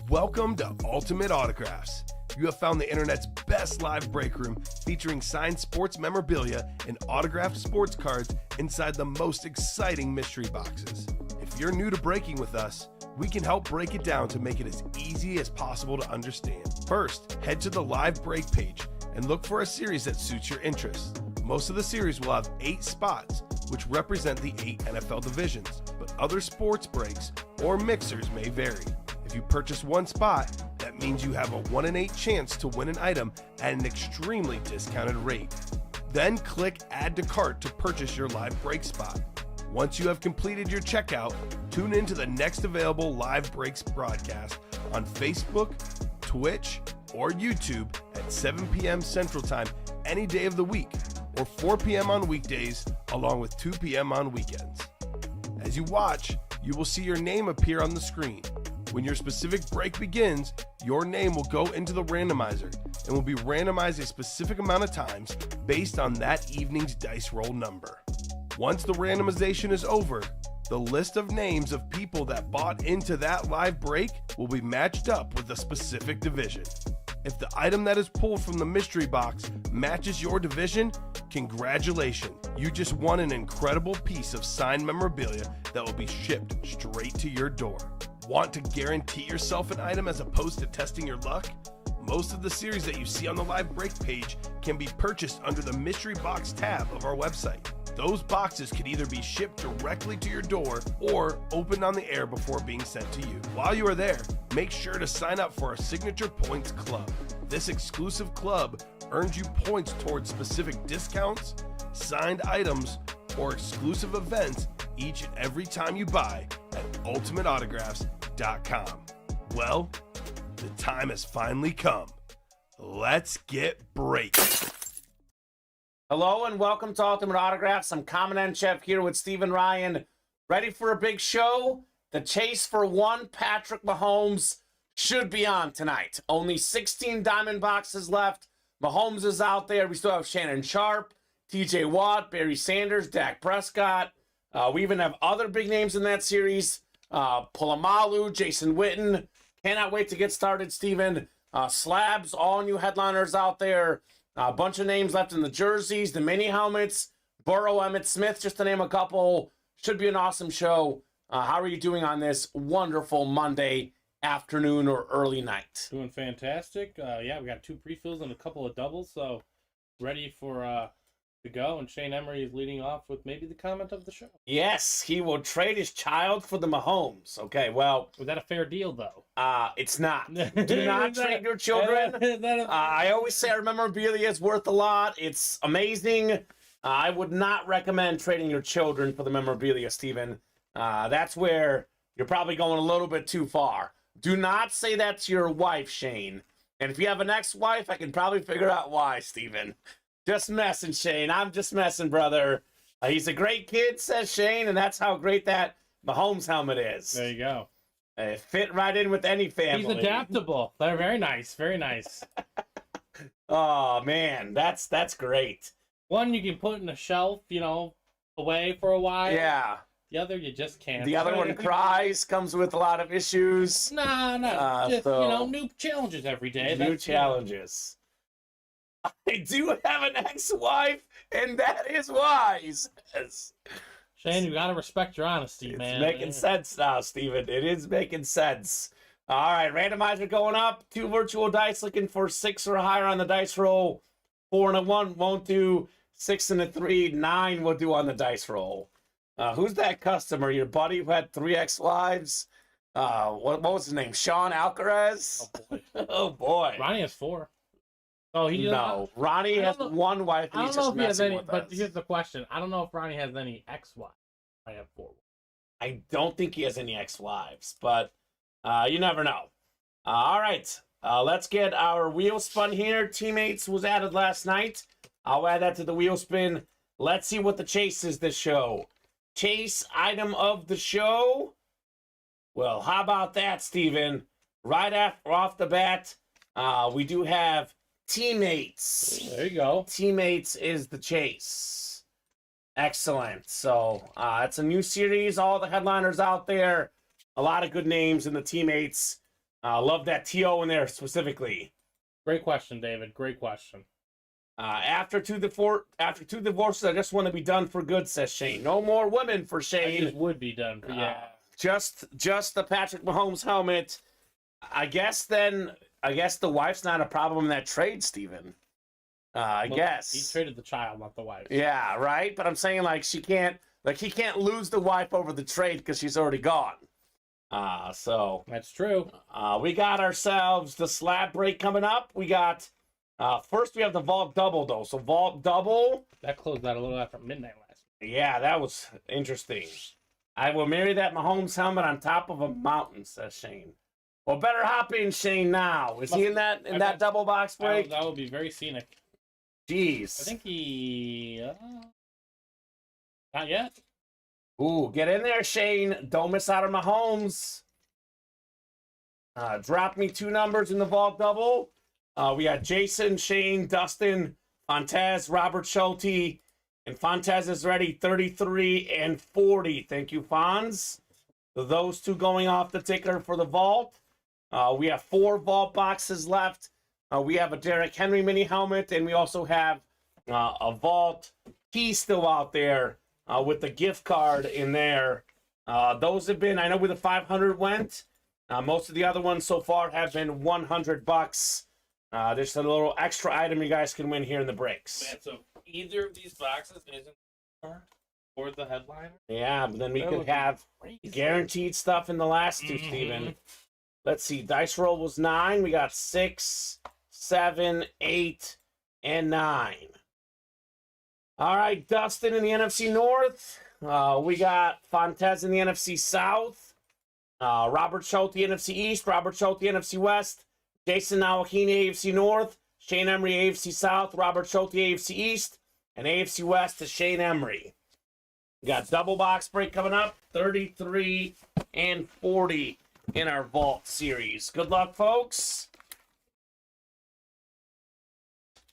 Welcome to Ultimate Autographs. You have found the internet's best live break room featuring signed sports memorabilia and autographed sports cards inside the most exciting mystery boxes. If you're new to breaking with us, we can help break it down to make it as easy as possible to understand. First, head to the live break page and look for a series that suits your interests. Most of the series will have 8 spots, which represent the 8 NFL divisions, but other sports breaks or mixers may vary. If you purchase one spot, that means you have a 1 in 8 chance to win an item at an extremely discounted rate. Then click Add to Cart to purchase your live break spot. Once you have completed your checkout, tune in to the next available live breaks broadcast on Facebook, Twitch, or YouTube at 7 p.m. Central Time any day of the week, or 4 p.m. on weekdays, along with 2 p.m. on weekends. As you watch, you will see your name appear on the screen. When your specific break begins, your name will go into the randomizer and will be randomized a specific amount of times based on that evening's dice roll number. Once the randomization is over, the list of names of people that bought into that live break will be matched up with a specific division. If the item that is pulled from the mystery box matches your division, congratulations, you just won an incredible piece of signed memorabilia that will be shipped straight to your door. Want to guarantee yourself an item as opposed to testing your luck? Most of the series that you see on the live break page can be purchased under the mystery box tab of our website. Those boxes could either be shipped directly to your door or opened on the air before being sent to you. While you are there, make sure to sign up for our Signature Points Club. This exclusive club earns you points towards specific discounts, signed items, or exclusive events each and every time you buy at ultimateautographs.com. Well, the time has finally come. Let's get breaking. Hello and welcome to Ultimate Autographs. I'm Kamen Entchev here with Stephen Ryan. Ready for a big show? The chase for one Patrick Mahomes should be on tonight. Only 16 diamond boxes left. Mahomes is out there. We still have Shannon Sharp, TJ Watt, Barry Sanders, Dak Prescott. We even have other big names in that series. Polamalu, Jason Witten. Cannot wait to get started, Stephen. Slabs, all new headliners out there. A bunch of names left in the jerseys, the mini helmets. Burrow, Emmitt Smith, just to name a couple. Should be an awesome show. How are you doing on this wonderful Monday afternoon or early night? Doing fantastic. Yeah, we got 2 pre-fills and a couple of doubles, so ready for to go. And Shane Emery is leading off with maybe the comment of the show. Yes, he will trade his child for the Mahomes. Okay, well, Was that a fair deal, though? it's not. Do not trade your children. I always say our memorabilia is worth a lot. It's amazing. I would not recommend trading your children for the memorabilia, Stephen. That's where you're probably going a little bit too far. Do not say that to your wife, Shane. And if you have an ex-wife, I can probably figure out why, Stephen. Just messing, Shane. I'm just messing, brother. He's a great kid, says Shane, and that's how great that Mahomes helmet is. There you go. It fit right in with any family. He's adaptable. They're very nice. Very nice. Oh, man. That's great. One you can put in a shelf, away for a while. Yeah. The other you just can't. The other one cries, comes with a lot of issues. No. Just, new challenges every day. New challenges. I do have an ex-wife, and that is wise. Yes. Shane, you gotta respect your honesty, man. It's making sense now, Steven. It is making sense. All right, randomizer going up. 2 virtual dice looking for 6 or higher on the dice roll. 4 and a 1 won't do. 6 and a 3, 9 will do on the dice roll. Who's that customer? Your buddy who had 3 ex-wives? What was his name? Sean Alcaraz? Oh, boy. Oh, boy. Ronnie has 4. Oh, No, Ronnie has 1 wife. I don't know if he has any, but here's the question. I don't know if Ronnie has any ex-wives. I have 4. I don't think he has any ex-wives, but you never know. All right, let's get our wheel spun here. Teammates was added last night. I'll add that to the wheel spin. Let's see what the chase is this show. Chase item of the show. Well, how about that, Steven? Right off the bat, we do have Teammates. There you go. Teammates is the chase. Excellent. So it's a new series. All the headliners out there. A lot of good names in the Teammates Love that TO in there specifically. Great question, David. Great question. After two divorces, I just want to be done for good, says Shane. No more women for I Shane. just would be done. But yeah. Just the Patrick Mahomes helmet. I guess the wife's not a problem in that trade, Steven. I guess. He traded the child, not the wife. Yeah, right? But I'm saying, like, he can't lose the wife over the trade because she's already gone. So That's true. we got ourselves the slab break coming up. We got, first we have the Vault Double, though. So Vault Double. That closed out a little after midnight last week. Yeah, that was interesting. I will marry that Mahomes helmet on top of a mountain, says Shane. Well, better hop in, Shane, now. Is he in that double box break? That would be very scenic. Jeez. I think he... not yet. Ooh, get in there, Shane. Don't miss out on Mahomes. Drop me 2 numbers in the Vault Double. We got Jason, Shane, Dustin, Fontez, Robert Schulte, and Fontez is ready, 33 and 40. Thank you, Fonz. So those 2 going off the ticker for the Vault. We have 4 Vault boxes left. We have a Derrick Henry mini helmet, and we also have a Vault key still out there with the gift card in there. Those have been, I know where the 500 went. Most of the other ones so far have been $100. There's a little extra item you guys can win here in the breaks. Man, so either of these boxes isn't or the headliner? Yeah, but then we could have guaranteed stuff in the last 2, Steven. Let's see. Dice roll was 9. We got 6, 7, 8, and 9. All right, Dustin in the NFC North. We got Fontez in the NFC South. Robert Schulte, NFC East. Robert Schulte, NFC West. Jason Nawakini, AFC North. Shane Emery, AFC South. Robert Schulte, AFC East. And AFC West to Shane Emery. We got double box break coming up. 33 and 40 in our Vault series. Good luck, folks.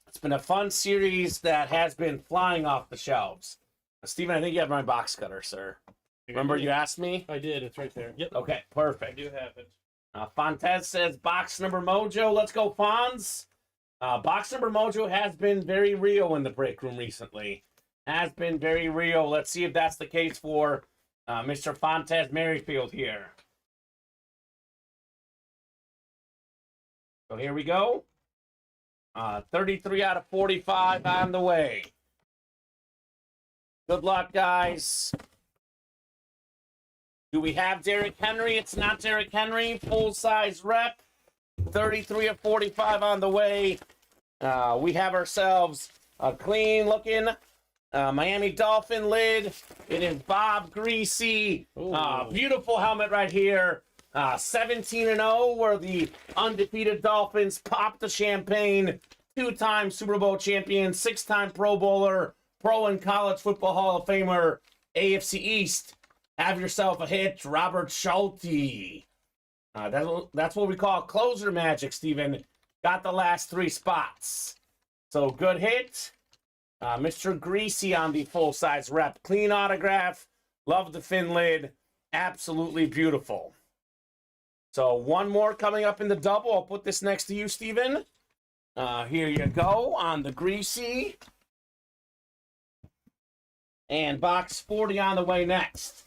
It's been a fun series that has been flying off the shelves. Steven, I think you have my box cutter, sir. Remember you asked me? I did. It's right there. Yep. Okay, I perfect. do have it. Fontez says box number mojo. Let's go, Fonz. Box number mojo has been very real in the break room recently. Has been very real. Let's see if that's the case for Mr. Fontez Merrifield here. So here we go. 33 out of 45 on the way. Good luck, guys. Do we have Derrick Henry? It's not Derrick Henry. Full-size rep. 33 of 45 on the way. We have ourselves a clean-looking Miami Dolphin lid. It is Bob Greasy. Beautiful helmet right here. 17-0, where the undefeated Dolphins popped the champagne. 2-time Super Bowl champion, 6-time Pro Bowler, Pro and College Football Hall of Famer, AFC East. Have yourself a hit, Robert Schulte. That's what we call closer magic, Steven. Got the last 3 spots. So good hit. Mr. Greasy on the full-size rep. Clean autograph. Love the fin lid. Absolutely beautiful. So one more coming up in the double. I'll put this next to you, Steven. Here you go on the Greasy. And box 40 on the way next.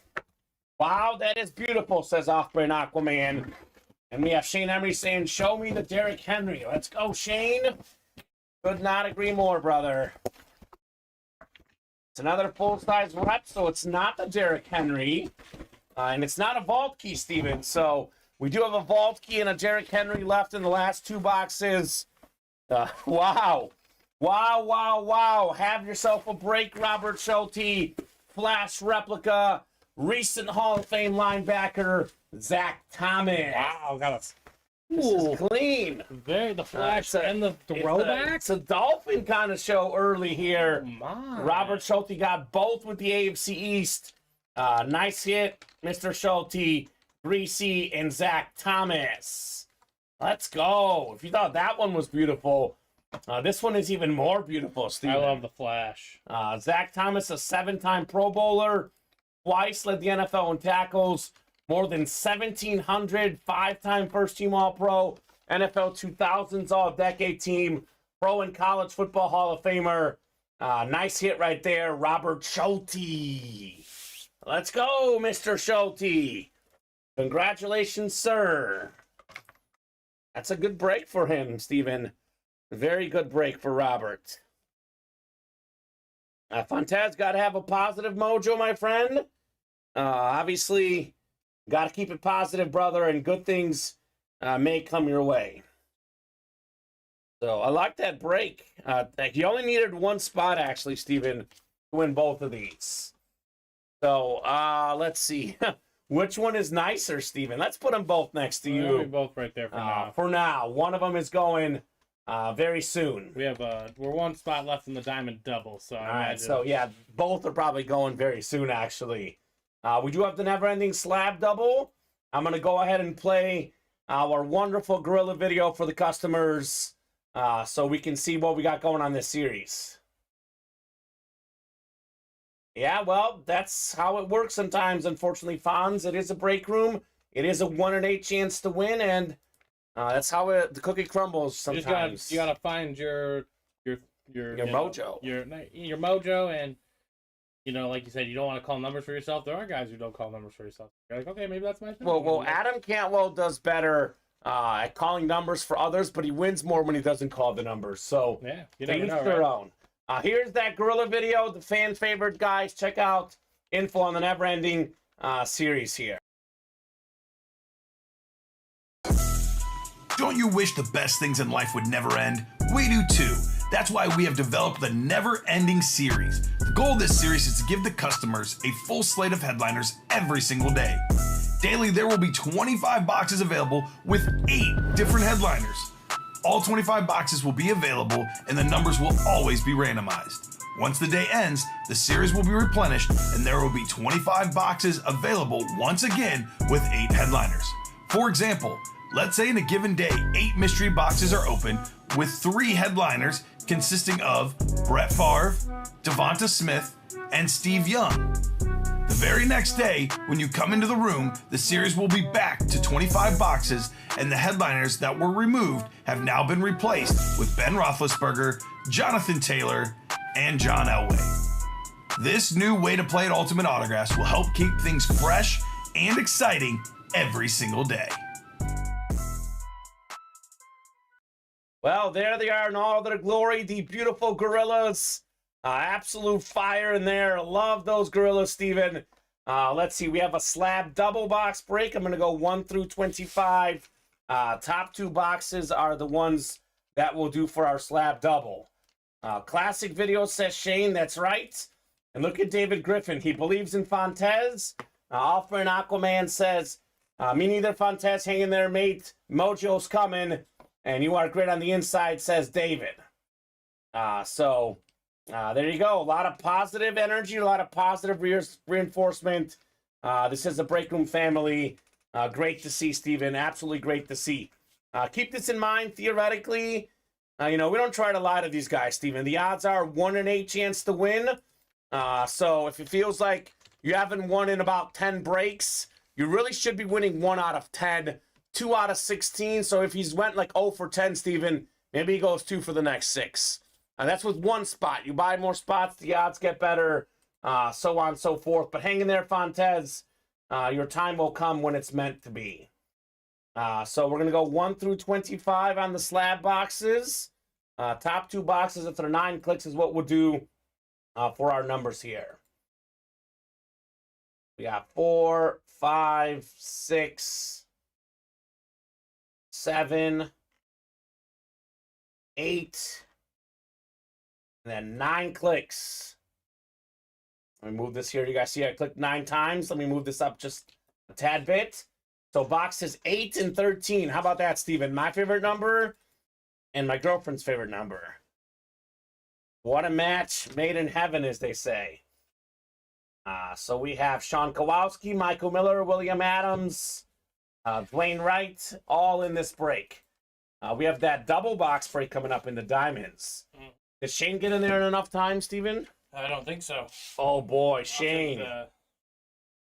Wow, that is beautiful, says Off-Brand Aquaman. And we have Shane Emery saying, show me the Derrick Henry. Let's go, Shane. Could not agree more, brother. It's another full-size rep, so it's not the Derrick Henry. And it's not a vault key, Steven. So we do have a vault key and a Derrick Henry left in the last 2 boxes. Wow. Wow, wow, wow. Have yourself a break, Robert Schulte. Flash replica. Recent Hall of Fame linebacker, Zach Thomas. Wow, got This is clean. the flash and the throwback. It's a Dolphin kind of show early here. Oh my. Robert Schulte got both with the AFC East. Nice hit, Mr. Schulte, Greasy, and Zach Thomas. Let's go. If you thought that one was beautiful, this one is even more beautiful, Steven. I love the flash. Zach Thomas, a 7-time Pro Bowler. Twice led the NFL in tackles. More than 1,700, 5-time first-team All-Pro, NFL 2000s All-Decade Team, Pro and College Football Hall of Famer. Nice hit right there, Robert Schulte. Let's go, Mr. Schulte. Congratulations, sir. That's a good break for him, Steven. Very good break for Robert. Fontez got to have a positive mojo, my friend. Obviously, got to keep it positive, brother, and good things may come your way. So I like that break. He only needed one spot, actually, Steven, to win both of these. So let's see. Which one is nicer, Steven? Let's put them both next to you. We're both right there for now. For now. One of them is going very soon. We have we're one spot left in the diamond double. So all right, so yeah, both are probably going very soon, actually. We do have the never-ending slab double. I'm going to go ahead and play our wonderful gorilla video for the customers so we can see what we got going on this series. Yeah, well, that's how it works sometimes, unfortunately, Fonz. It is a break room. It is a 1 in 8 chance to win, and that's how the cookie crumbles sometimes. You gotta find your mojo. Your mojo, and you know, like you said, you don't want to call numbers for yourself. There are guys who don't call numbers for yourself. You're like, okay, maybe that's my thing. Well, Adam Cantwell does better at calling numbers for others, but he wins more when he doesn't call the numbers. So yeah, you they never each know, their right? own. Here's that gorilla video, the fan favorite, guys. Check out info on the never ending series here. Don't you wish the best things in life would never end? We do too. That's why we have developed the Never Ending series. The goal of this series is to give the customers a full slate of headliners every single day. Daily, there will be 25 boxes available with 8 different headliners. All 25 boxes will be available and the numbers will always be randomized. Once the day ends, the series will be replenished and there will be 25 boxes available once again with 8 headliners. For example, let's say in a given day, 8 mystery boxes are open with 3 headliners consisting of Brett Favre, Devonta Smith, and Steve Young. The very next day, when you come into the room, the series will be back to 25 boxes, and the headliners that were removed have now been replaced with Ben Roethlisberger, Jonathan Taylor, and John Elway. This new way to play at Ultimate Autographs will help keep things fresh and exciting every single day. Well, there they are in all their glory, the beautiful gorillas. Absolute fire in there. Love those gorillas, Steven. Let's see. We have a slab double box break. I'm going to go 1 through 25. Top 2 boxes are the ones that we'll do for our slab double. Classic video, says Shane. That's right. And look at David Griffin. He believes in Fontez. Alpha and Aquaman says, me neither, Fontez. Hang in there, mate. Mojo's coming. And you are great on the inside, says David. There you go. A lot of positive energy, a lot of positive reinforcement. This is a break room family. Great to see, Steven. Absolutely great to see. Keep this in mind, theoretically. We don't try to lie to these guys, Steven. The odds are 1 in 8 chance to win. So if it feels like you haven't won in about 10 breaks, you really should be winning 1 out of 10, 2 out of 16. So if he's went like 0 for 10, Steven, maybe he goes 2 for the next 6. That's with 1 spot. You buy more spots, the odds get better, so on and so forth. But hang in there, Fontez. Your time will come when it's meant to be. So we're going to go 1 through 25 on the slab boxes. Top 2 boxes, if they're 9 clicks, is what we'll do for our numbers here. We got 4, 5, 6, 7, 8, and then 9 clicks. Let me move this here. You guys see I clicked 9 times. Let me move this up just a tad bit. So boxes 8 and 13. How about that, Steven? My favorite number and my girlfriend's favorite number. What a match made in heaven, as they say. So we have Sean Kowalski, Michael Miller, William Adams, Dwayne Wright, all in this break. We have that double box break coming up in the diamonds. Did Shane get in there in enough time, Steven? I don't think so. Oh boy, Shane.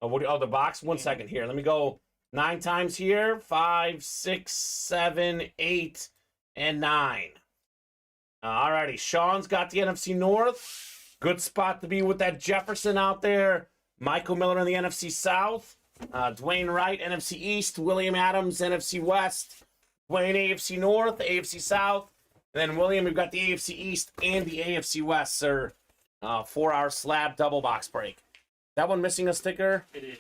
The box? 1 second here. Let me go 9 times here. 5, 6, 7, 8, and 9. Alrighty, Sean's got the NFC North. Good spot to be with that Jefferson out there. Michael Miller in the NFC South. Dwayne Wright, NFC East. William Adams, NFC West. Dwayne, AFC North, AFC South. And then William, we've got the AFC East and the AFC West, sir, for our slab double box break. That one missing a sticker? It is.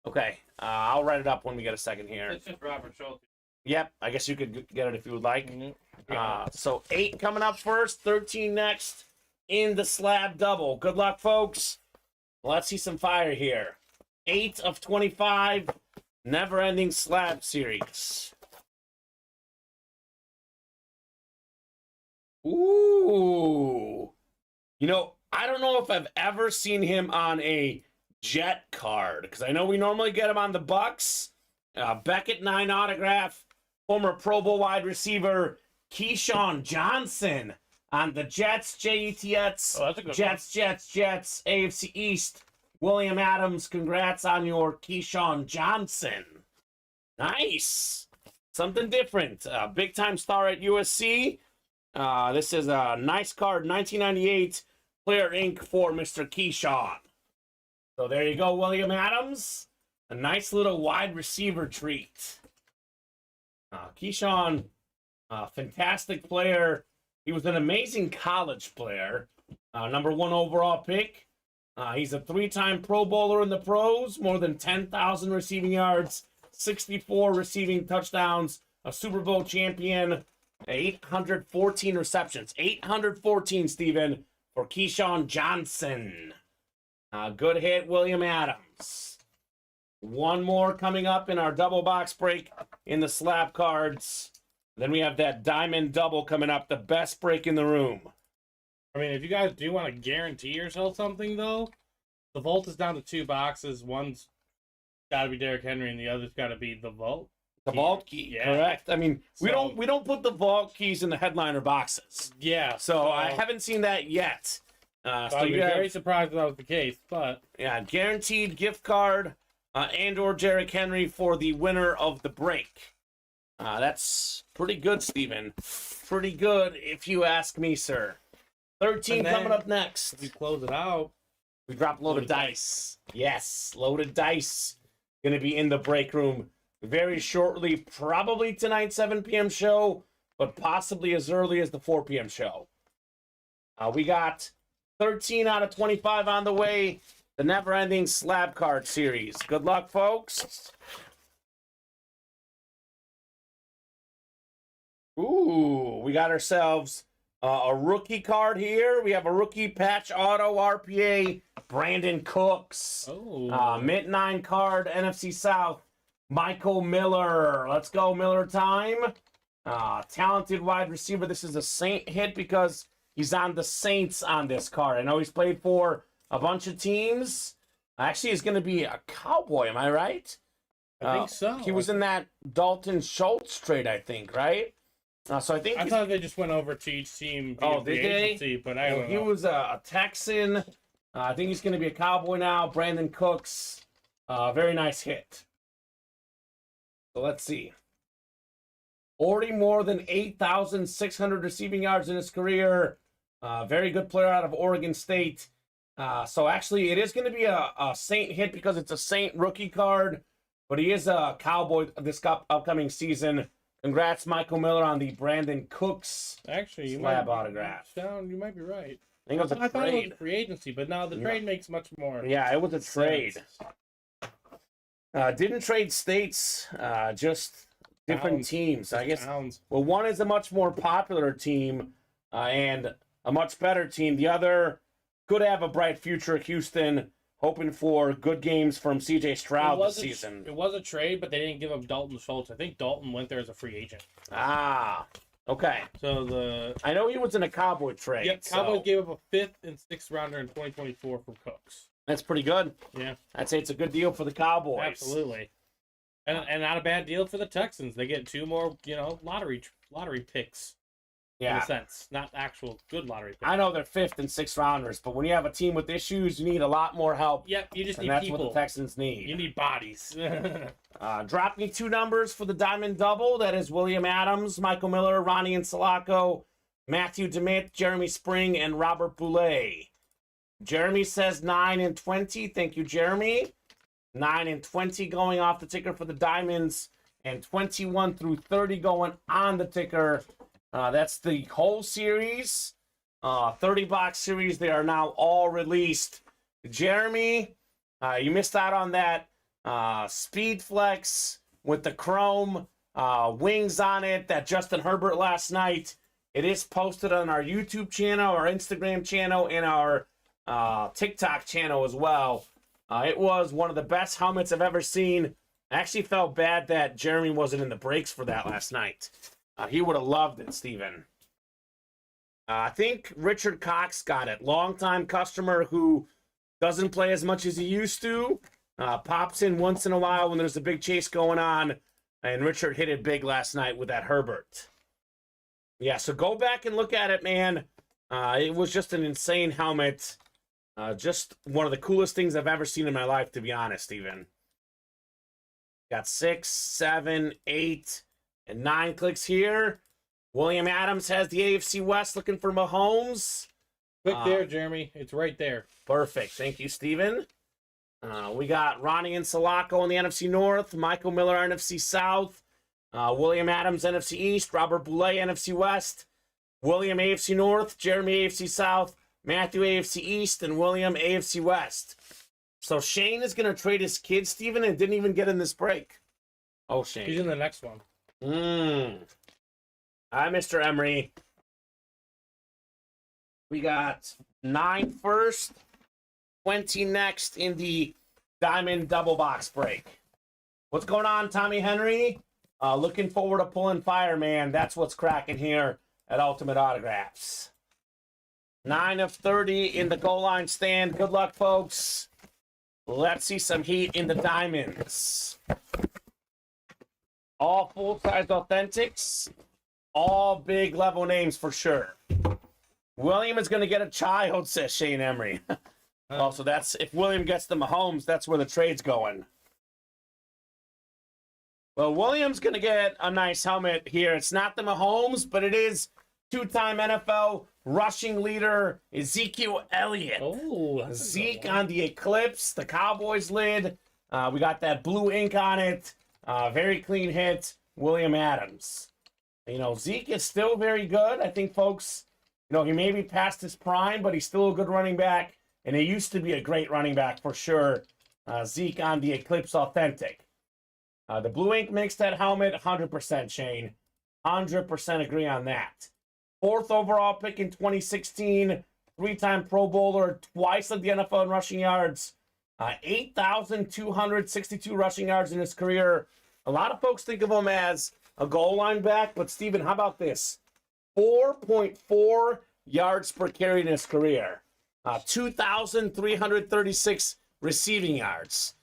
Okay, I'll write it up when we get a second here. It's just Robert Schultz. Yep, I guess you could get it if you would like. Mm-hmm. So 8 coming up first, 13 next in the slab double. Good luck, folks. Let's see some fire here. 8 of 25, never-ending slab series. Ooh. You know, I don't know if I've ever seen him on a Jet card, because I know we normally get him on the Bucks. Beckett 9 autograph, former Pro Bowl wide receiver Keyshawn Johnson on the Jets, Jets, Oh, that's a good Jets, AFC East. William Adams, congrats on your Keyshawn Johnson. Nice. Something different. Big time star at USC. This is a nice card, 1998 Player Inc. for Mr. Keyshawn. So there you go, William Adams. A nice little wide receiver treat. Keyshawn, fantastic player. He was an amazing college player. Number 1 overall pick. He's a 3-time Pro Bowler in the pros. More than 10,000 receiving yards. 64 receiving touchdowns. A Super Bowl champion. 814 receptions. 814, Steven, for Keyshawn Johnson. Good hit, William Adams. One more coming up in our double box break in the slab cards. Then we have that diamond double coming up, the best break in the room. I mean, if you guys do want to guarantee yourself something, though, the vault is down to 2 boxes. One's got to be Derrick Henry, and the other's got to be the vault. The vault key, Yeah. correct. I mean, we So- don't put the vault keys in the headliner boxes. Yeah. So I haven't seen that yet. So I'd be you have, very surprised if that was the case, but yeah, guaranteed gift card and/or Derrick Henry for the winner of the break. That's pretty good, Steven. Pretty good, if you ask me, sir. 13 And then- coming up next. if you close it out, We drop loaded dice. Yes, loaded dice. Going to be in the break room very shortly, probably tonight, 7 p.m. show, but possibly as early as the 4 p.m. show. We got 13 out of 25 on the way. The never-ending slab card series. Good luck, folks. Ooh, we got ourselves a rookie card here. We have a rookie patch auto RPA, Brandon Cooks. Mint 9 card, NFC South, Michael Miller. Let's go, Miller time. Talented wide receiver. This is a Saint hit because he's on the Saints on this card. I know he's played for a bunch of teams. Actually, he's going to be a Cowboy, am I right? I think so. He was in that Dalton Schultz trade, I think, right? So I think I thought they just went over to each team. Oh, via did free they? agency, but I don't he know. was a Texan. I think he's going to be a Cowboy now. Brandon Cooks. Very nice hit. So let's see. Already more than 8,600 receiving yards in his career. Very good player out of Oregon State. So actually, it is going to be a Saint hit because it's a Saint rookie card. But he is a Cowboy this upcoming season. Congrats, Michael Miller, on the Brandon Cooks Actually, you slab might autograph. You might be right. I think it was a I thought it trade. was free agency, but now the trade makes much more. Yeah, it was a trade. Didn't trade states, just different Towns. teams. I guess. Towns. Well, one is a much more popular team and a much better team. The other could have a bright future. Houston, hoping for good games from C.J. Stroud this season. It was a trade, but they didn't give up Dalton Schultz. I think Dalton went there as a free agent. Okay. So I know he was in a Cowboy trade. Yep, Cowboys gave up a 5th and 6th rounder in 2024 from Cooks. That's pretty good. Yeah, I'd say it's a good deal for the Cowboys. absolutely. And not a bad deal for the Texans. They get 2 more, lottery picks. in Yeah. a sense, not actual good lottery picks. I know they're 5th and 6th rounders, but when you have a team with issues, you need a lot more help. Yep, you just And need that's people. what the Texans need. You need bodies. Drop me 2 numbers for the Diamond Double. That is William Adams, Michael Miller, Ronnie Insalaco, Matthew DeMitt, Jeremy Spring, and Robert Boulay. Jeremy says 9 and 20. Thank you, Jeremy. 9 and 20 going off the ticker for the Diamonds, and 21 through 30 going on the ticker. That's the whole series. 30-box series. They are now all released. Jeremy, you missed out on that Speed Flex with the chrome wings on it that Justin Herbert last night. It is posted on our YouTube channel, our Instagram channel, and our TikTok channel as well. It was one of the best helmets I've ever seen. I actually felt bad that Jeremy wasn't in the breaks for that last night. He would have loved it, Steven. I think Richard Cox got it. Longtime customer who doesn't play as much as he used to. Pops in once in a while when there's a big chase going on. And Richard hit it big last night with that Herbert. Yeah, so go back and look at it, man. It was just an insane helmet. Just one of the coolest things I've ever seen in my life, to be honest, Steven. Got 6, 7, 8, and 9 clicks here. William Adams has the AFC West looking for Mahomes. Click there, Jeremy. It's right there. Perfect. Thank you, Steven. We got Ronnie Insalaco in the NFC North, Michael Miller, NFC South, William Adams, NFC East, Robert Boulay, NFC West, William, AFC North, Jeremy, AFC South, Matthew, AFC East, and William, AFC West. So Shane is going to trade his kid, Steven, and didn't even get in this break. Oh, Shane. He's in the next one. Hi, Mr. Emery. We got 9 first, 20 next in the Diamond Double Box break. What's going on, Tommy Henry? Looking forward to pulling fire, man. That's what's cracking here at Ultimate Autographs. 9 of 30 in the goal line stand. Good luck, folks. Let's see some heat in the Diamonds. All full-size authentics. All big level names for sure. William is going to get a child, says Shane Emery. Oh, so that's, if William gets the Mahomes, that's where the trade's going. Well, William's going to get a nice helmet here. It's not the Mahomes, but it is two-time NFL rushing leader Ezekiel Elliott. Oh, Zeke on the Eclipse, the Cowboys lid. We got that blue ink on it. Very clean hit. William Adams. You know, Zeke is still very good. I think folks, you know, he may be past his prime, but he's still a good running back. And he used to be a great running back for sure. Zeke on the Eclipse Authentic. The blue ink makes that helmet 100%, Shane. 100% agree on that. 4th overall pick in 2016. 3-time Pro Bowler. Twice led the NFL in rushing yards. 8,262 rushing yards in his career. A lot of folks think of him as a goal line back, but Steven, how about this? 4.4 yards per carry in his career. 2,336 receiving yards.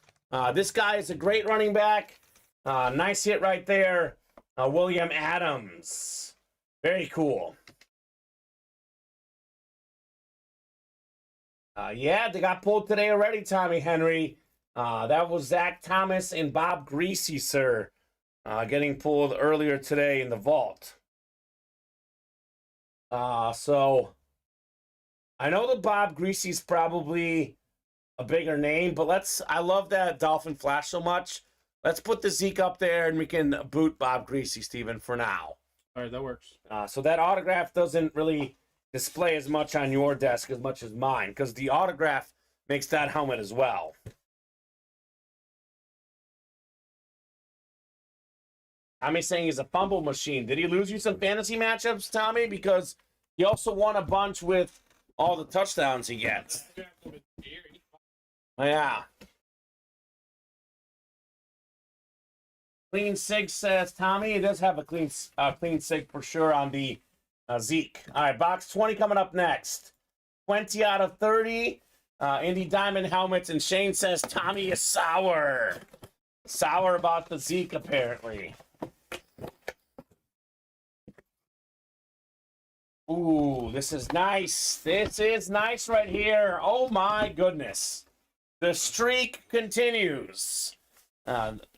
This guy is a great running back. Nice hit right there. William Adams. Very cool. Yeah, they got pulled today already, Tommy Henry. That was Zach Thomas and Bob Greasy, sir. Getting pulled earlier today in the vault. So I know that Bob Greasy's probably a bigger name, but I love that Dolphin Flash so much. Let's put the Zeke up there and we can boot Bob Greasy, Steven, for now. All right, that works. So that autograph doesn't really display as much on your desk as much as mine, because the autograph makes that helmet as well. Tommy's saying he's a fumble machine. Did he lose you some fantasy matchups, Tommy? Because he also won a bunch with all the touchdowns he gets. Yeah. Clean sig, says Tommy. He does have a clean sig for sure on the Zeke. All right, box 20 coming up next. 20 out of 30. Indy Diamond helmets. And Shane says Tommy is sour. Sour about the Zeke, apparently. Ooh, this is nice. This is nice right here. Oh my goodness. The streak continues.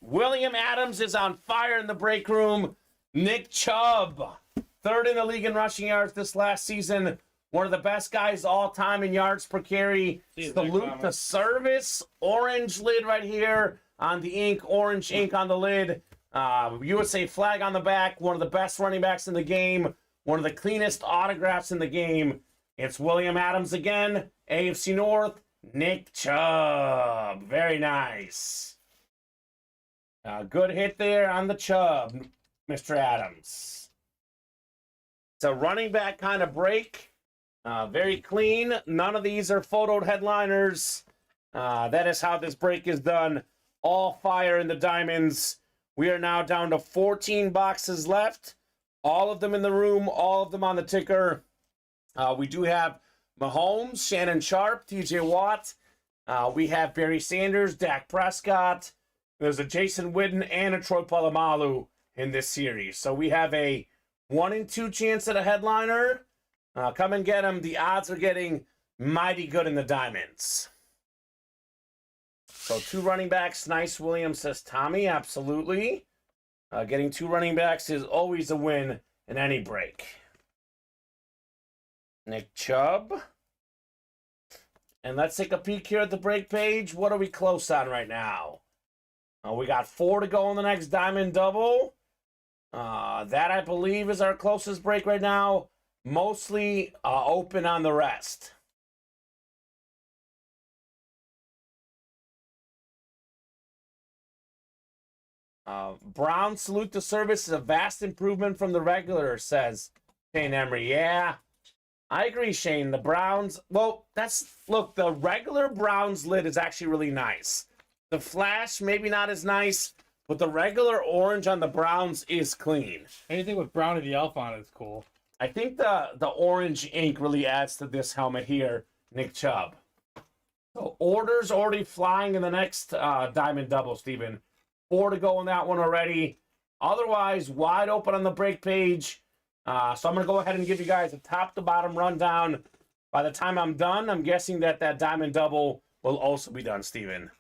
William Adams is on fire in the break room. Nick Chubb, third in the league in rushing yards this last season. One of the best guys all time in yards per carry. Salute the service. Orange lid right here on the ink. Orange ink on the lid. USA flag on the back. One of the best running backs in the game. One of the cleanest autographs in the game. It's William Adams again. AFC North. Nick Chubb. Very nice. Good hit there on the Chubb, Mr. Adams. It's a running back kind of break. Very clean. None of these are photoed headliners. That is how this break is done. All fire in the diamonds. We are now down to 14 boxes left. All of them in the room. All of them on the ticker. We do have Mahomes, Shannon Sharp, TJ Watt. We have Barry Sanders, Dak Prescott. There's a Jason Witten and a Troy Polamalu in this series. So we have a 1 in 2 chance at a headliner. Come and get them. The odds are getting mighty good in the diamonds. So 2 running backs. Nice, Williams, says Tommy. Absolutely. Getting 2 running backs is always a win in any break. Nick Chubb. And let's take a peek here at the break page. What are we close on right now? We got 4 to go on the next diamond double. That, I believe, is our closest break right now. Mostly open on the rest. Brown salute to service is a vast improvement from the regular, says Shane Emery. Yeah, I agree, Shane. The Browns, well, look, the regular Browns lid is actually really nice. The flash, maybe not as nice, but the regular orange on the Browns is clean. Anything with Brownie the Elf on it is cool. I think the orange ink really adds to this helmet here, Nick Chubb. So orders already flying in the next diamond double, Steven. 4 to go on that one already. Otherwise, wide open on the break page. So I'm going to go ahead and give you guys a top-to-bottom rundown. By the time I'm done, I'm guessing that diamond double will also be done, Steven.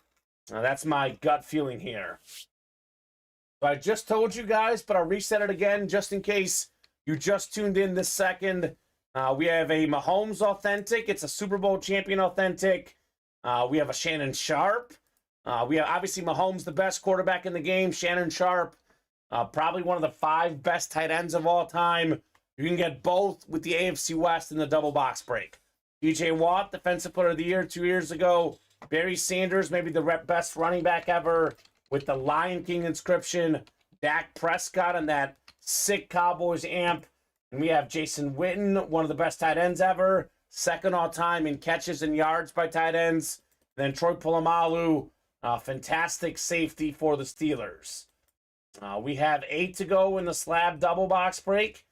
That's my gut feeling here. So I just told you guys, but I'll reset it again just in case you just tuned in this second. We have a Mahomes authentic. It's a Super Bowl champion authentic. We have a Shannon Sharp. We have, obviously, Mahomes, the best quarterback in the game. Shannon Sharp, probably one of the 5 best tight ends of all time. You can get both with the AFC West in the double box break. TJ Watt, Defensive Player of the Year 2 years ago. Barry Sanders, maybe the best running back ever with the Lion King inscription. Dak Prescott and that sick Cowboys amp. And we have Jason Witten, one of the best tight ends ever. Second all time in catches and yards by tight ends. Then Troy Polamalu, fantastic safety for the Steelers. We have 8 to go in the slab double box break.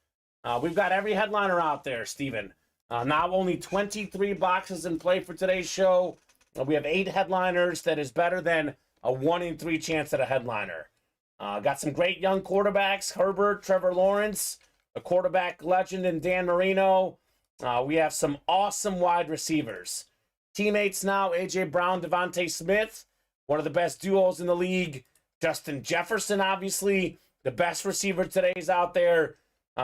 We've got every headliner out there, Steven. Now only 23 boxes in play for today's show. We have 8 headliners. That is better than a 1 in 3 chance at a headliner. Got some great young quarterbacks. Herbert, Trevor Lawrence, a quarterback legend in Dan Marino. We have some awesome wide receivers. Teammates now, A.J. Brown, Devontae Smith, one of the best duos in the league. Justin Jefferson, obviously, the best receiver today's out there.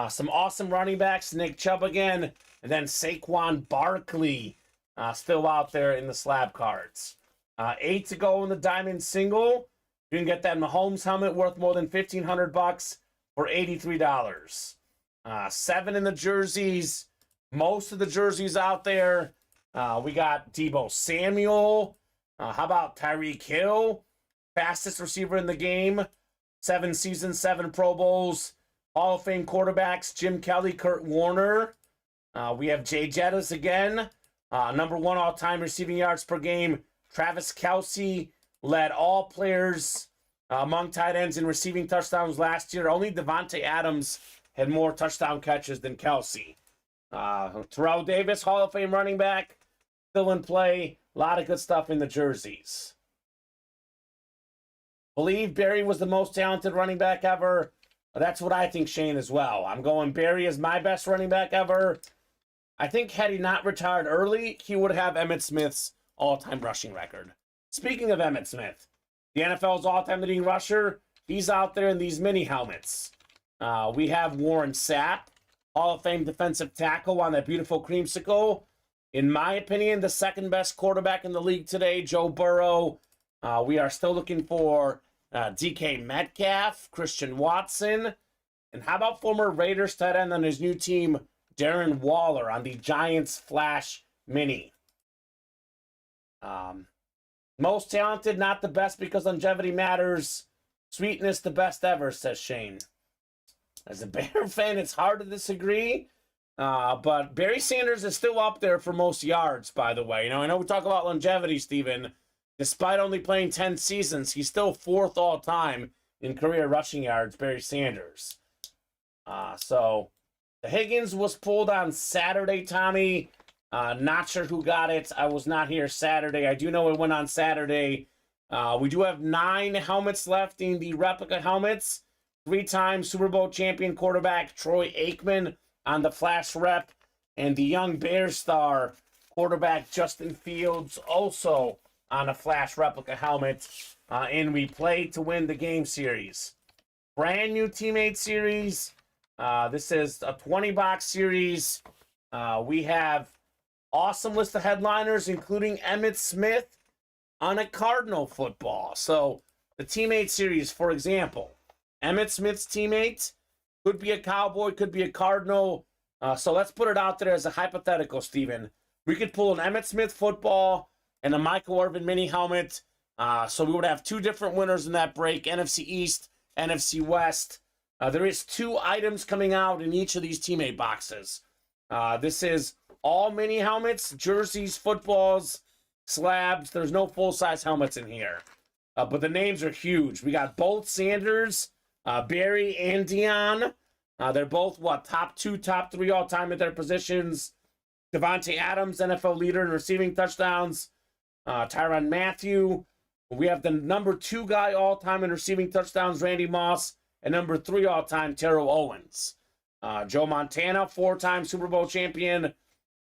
Some awesome running backs, Nick Chubb again, and then Saquon Barkley still out there in the slab cards. 8 to go in the diamond single. You can get that Mahomes helmet worth more than $1,500 for $83. 7 in the jerseys. Most of the jerseys out there. We got Deebo Samuel. How about Tyreek Hill? Fastest receiver in the game. 7 seasons, 7 Pro Bowls. Hall of Fame quarterbacks, Jim Kelly, Kurt Warner. We have Jay Jettis again. Number 1 all-time receiving yards per game. Travis Kelce led all players among tight ends in receiving touchdowns last year. Only Devontae Adams had more touchdown catches than Kelce. Terrell Davis, Hall of Fame running back, still in play. A lot of good stuff in the jerseys. Believe Barry was the most talented running back ever. That's what I think, Shane, as well. I'm going Barry as my best running back ever. I think had he not retired early, he would have Emmitt Smith's all-time rushing record. Speaking of Emmitt Smith, the NFL's all-time leading rusher, he's out there in these mini helmets. We have Warren Sapp, Hall of Fame defensive tackle on that beautiful creamsicle. In my opinion, the second best quarterback in the league today, Joe Burrow. We are still looking for DK Metcalf, Christian Watson, and how about former Raiders tight end on his new team, Darren Waller, on the Giants Flash Mini. Most talented, not the best because longevity matters. Sweetness, the best ever, says Shane. As a Bear fan, it's hard to disagree. But Barry Sanders is still up there for most yards, by the way. I know we talk about longevity, Steven. Despite only playing 10 seasons, he's still 4th all-time in career rushing yards, Barry Sanders. So the Higgins was pulled on Saturday, Tommy. Not sure who got it. I was not here Saturday. I do know it went on Saturday. We do have 9 helmets left in the replica helmets. 3-time Super Bowl champion quarterback Troy Aikman on the Flash rep. And the young Bears star quarterback Justin Fields also on a Flash replica helmet. And we played to win the game series. Brand new teammate series. This is a 20-box series. We have awesome list of headliners, including Emmitt Smith on a Cardinal football. So the teammate series, for example, Emmitt Smith's teammate could be a Cowboy, could be a Cardinal. So let's put it out there as a hypothetical, Steven. We could pull an Emmitt Smith football and a Michael Irvin mini helmet. So we would have 2 different winners in that break, NFC East, NFC West. There is 2 items coming out in each of these teammate boxes. This is all mini helmets, jerseys, footballs, slabs. There's no full-size helmets in here. But the names are huge. We got both Sanders, Barry, and Dion. They're both, top 2, top 3 all-time at their positions. Devontae Adams, NFL leader in receiving touchdowns. Tyrann Mathieu. We have the number 2 guy all-time in receiving touchdowns, Randy Moss. And number 3 all-time, Terrell Owens. Joe Montana, 4-time Super Bowl champion.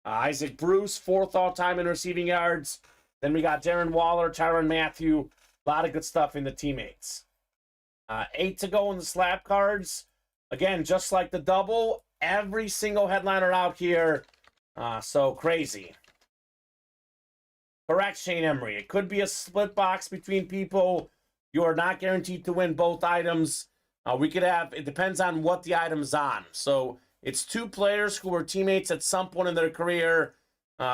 Isaac Bruce, 4th all-time in receiving yards. Then we got Darren Waller, Tyrann Mathieu. A lot of good stuff in the teammates. 8 to go in the slab cards. Again, just like the double, every single headliner out here. So crazy. Correct, Shane Emery. It could be a split box between people. You are not guaranteed to win both items. We could have, it depends on what the item's on. So it's 2 players who were teammates at some point in their career.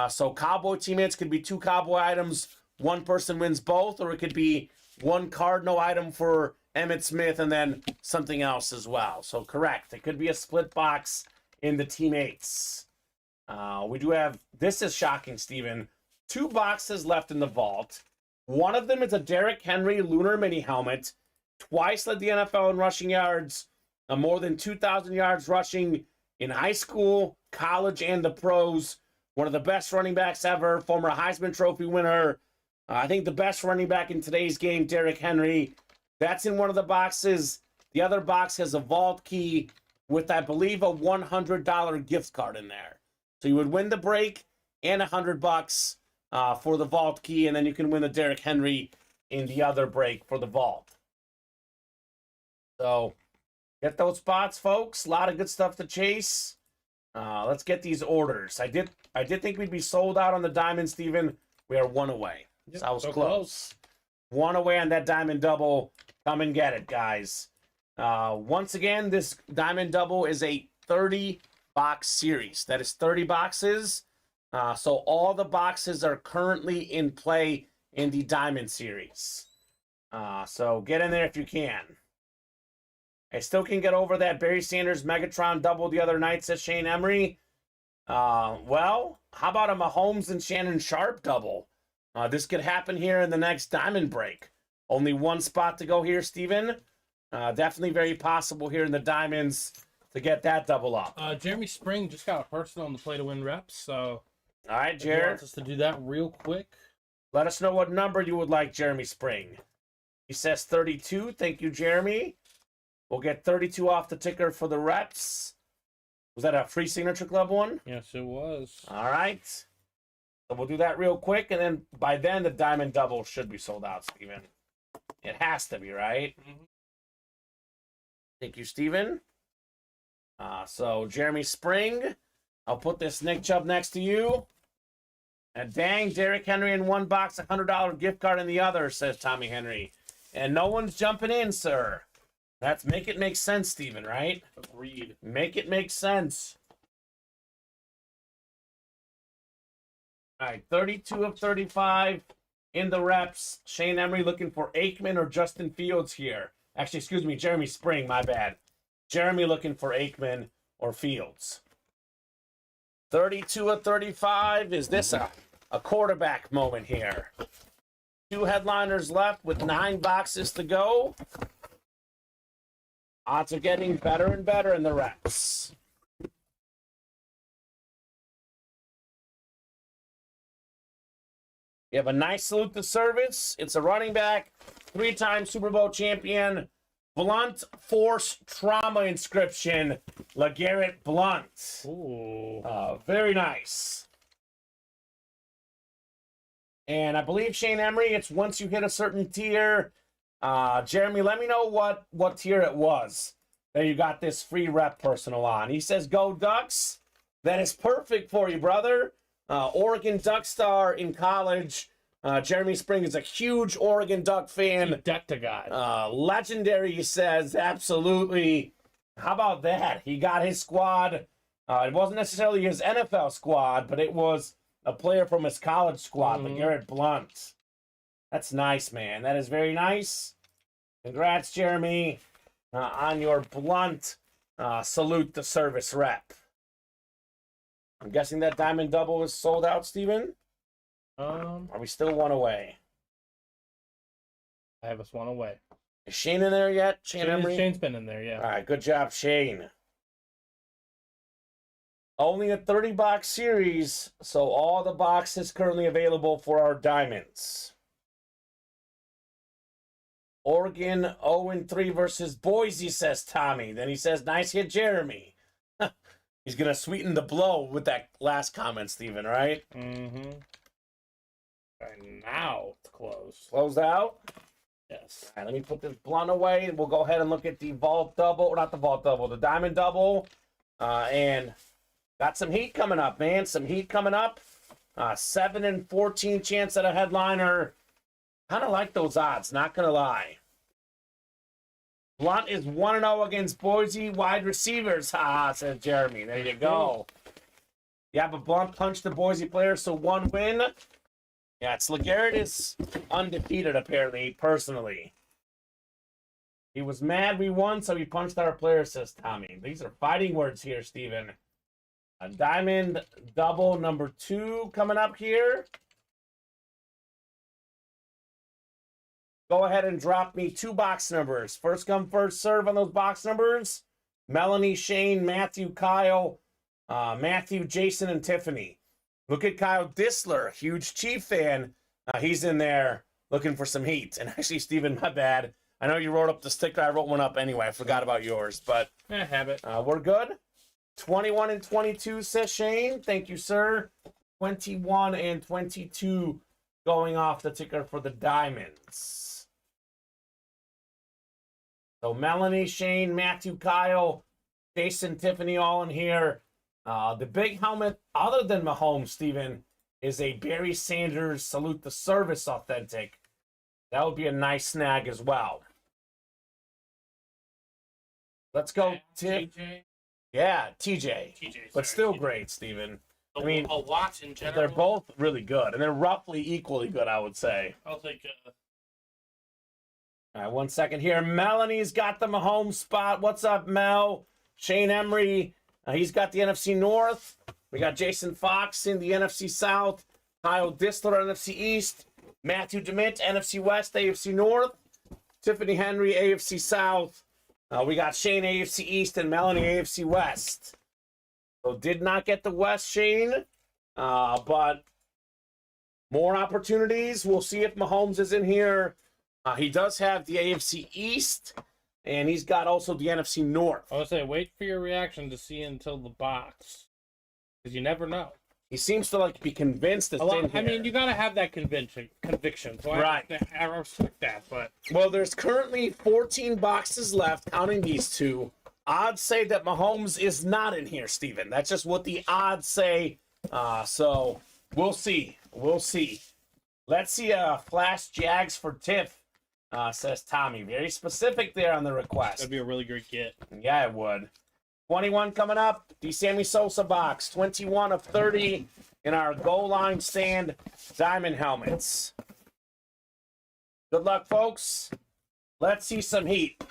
So Cowboy teammates could be 2 Cowboy items. 1 person wins both, or it could be 1 Cardinal item for Emmitt Smith and then something else as well. So correct. It could be a split box in the teammates. We do have, this is shocking, Steven. 2 boxes left in the vault. One of them is a Derrick Henry Lunar Mini helmet. Twice led the NFL in rushing yards. More than 2,000 yards rushing in high school, college, and the pros. One of the best running backs ever. Former Heisman Trophy winner. I think the best running back in today's game, Derrick Henry. That's in one of the boxes. The other box has a vault key with, I believe, a $100 gift card in there. So you would win the break and $100 for the vault key, and then you can win the Derrick Henry in the other break for the vault. So get those spots, folks. A lot of good stuff to chase. Let's get these orders. I did think we'd be sold out on the diamond, Steven. We are 1 away. Yep, so I was so close. 1 away on that diamond double. Come and get it, guys. Once again, this diamond double is a 30-box series. That is 30 boxes. So all the boxes are currently in play in the diamond series. So get in there if you can. I still can get over that Barry Sanders Megatron double the other night, says Shane Emery. Well, how about a Mahomes and Shannon Sharp double? This could happen here in the next diamond break. Only 1 spot to go here, Steven. Definitely very possible here in the diamonds to get that double up. Jeremy Spring just got a personal on the play to win reps, so All right, if he Jared. wants us to do that real quick. Let us know what number you would like, Jeremy Spring. He says 32. Thank you, Jeremy. We'll get 32 off the ticker for the reps. Was that a free Signature Club one? Yes, it was. All right. So we'll do that real quick, and then by then the Diamond Double should be sold out, Steven. It has to be, right? Mm-hmm. Thank you, Steven. So Jeremy Spring, I'll put this Nick Chubb next to you. And dang, Derrick Henry in one box, $100 gift card in the other, says Tommy Henry. And no one's jumping in, sir. That's make it make sense, Steven, right? Agreed. Make it make sense. All right, 32 of 35 in the reps. Shane Emery looking for Aikman or Justin Fields here. Actually, excuse me, Jeremy Spring, my bad. Jeremy looking for Aikman or Fields. 32 of 35. Is this a quarterback moment here? 2 headliners left with 9 boxes to go. Odds are getting better and better in the reps. You have a nice salute to service. It's a running back, 3-time Super Bowl champion, Blunt Force Trauma inscription, LeGarrette Blunt. Ooh. Very nice. And I believe Shane Emery, it's once you hit a certain tier. Jeremy, let me know what tier it was that you got this free rep personal on. He says, go Ducks. That is perfect for you, brother. Oregon Duck star in college. Jeremy Spring is a huge Oregon Duck fan. Deck to God. Legendary, he says. Absolutely. How about that? He got his squad. It wasn't necessarily his NFL squad, but it was a player from his college squad, LeGarrette Blunt. That's nice, man. That is very nice. Congrats, Jeremy, on your Blunt salute to service rep. I'm guessing that Diamond Double is sold out, Steven? Are we still one away? I have us one away. Is Shane in there yet? Shane Emery? Shane's been in there, yeah. All right, good job, Shane. Only a 30-box series, so all the boxes currently available for our Diamonds. Oregon 0-3 versus Boise, says Tommy. Then he says, nice hit, Jeremy. He's going to sweeten the blow with that last comment, Steven, right? Mm-hmm. And now it's closed. Closed out? Yes. All right, let me put this Blunt away, and we'll go ahead and look at the Vault Double. Or not the Vault Double, the Diamond Double. And got some heat coming up, man. Some heat coming up. 7 and 14 chance at a headliner. Kind of like those odds, not going to lie. Blunt is 1-0 against Boise wide receivers. Ha, says Jeremy. There you go. Yeah, but Blunt punched the Boise player, so 1 win. Yeah, it's LeGarrette is undefeated, apparently, personally. He was mad we won, so he punched our player, says Tommy. These are fighting words here, Steven. A Diamond Double number 2 coming up here. Go ahead and drop me 2 box numbers. First come, first serve on those box numbers. Melanie, Shane, Matthew, Kyle, Matthew, Jason, and Tiffany. Look at Kyle Disler, huge Chief fan. He's in there looking for some heat. And actually, Steven, my bad. I know you wrote up the sticker. I wrote one up anyway. I forgot about yours. But habit. We're good. 21 and 22, says Shane. Thank you, sir. 21 and 22 going off the ticker for the Diamonds. So Melanie, Shane, Matthew, Kyle, Jason, Tiffany, all in here. The big helmet, other than Mahomes, Steven, is a Barry Sanders Salute the Service Authentic. That would be a nice snag as well. Let's go, TJ. Yeah, TJ. But still TJ. Great, Steven. I mean, a lot in general. They're both really good, and they're roughly equally good, I would say. I'll take All right, 1 second here. Melanie's got the Mahomes spot. What's up, Mel? Shane Emery, he's got the NFC North. We got Jason Fox in the NFC South. Kyle Disler, NFC East. Matthew DeMint, NFC West, AFC North. Tiffany Henry, AFC South. We got Shane, AFC East, and Melanie, AFC West. So did not get the West, Shane. But more opportunities. We'll see if Mahomes is in here. He does have the AFC East. and he's got also the NFC North. I would say wait for your reaction to see until the box, because you never know. He seems to like be convinced it's in here. I mean, you gotta have that conviction. So Right. I respect that, but Well, there's currently 14 boxes left, counting these two. Odds say that Mahomes is not in here, Steven. That's just what the odds say. So we'll see. We'll see. Let's see Flash Jags for Tiff, says Tommy. Very specific there on the request. that'd be a really great get. Yeah, it would. 21 coming up. The Sammy Sosa box. 21 of 30 in our goal line stand diamond helmets. Good luck, folks. Let's see some heat.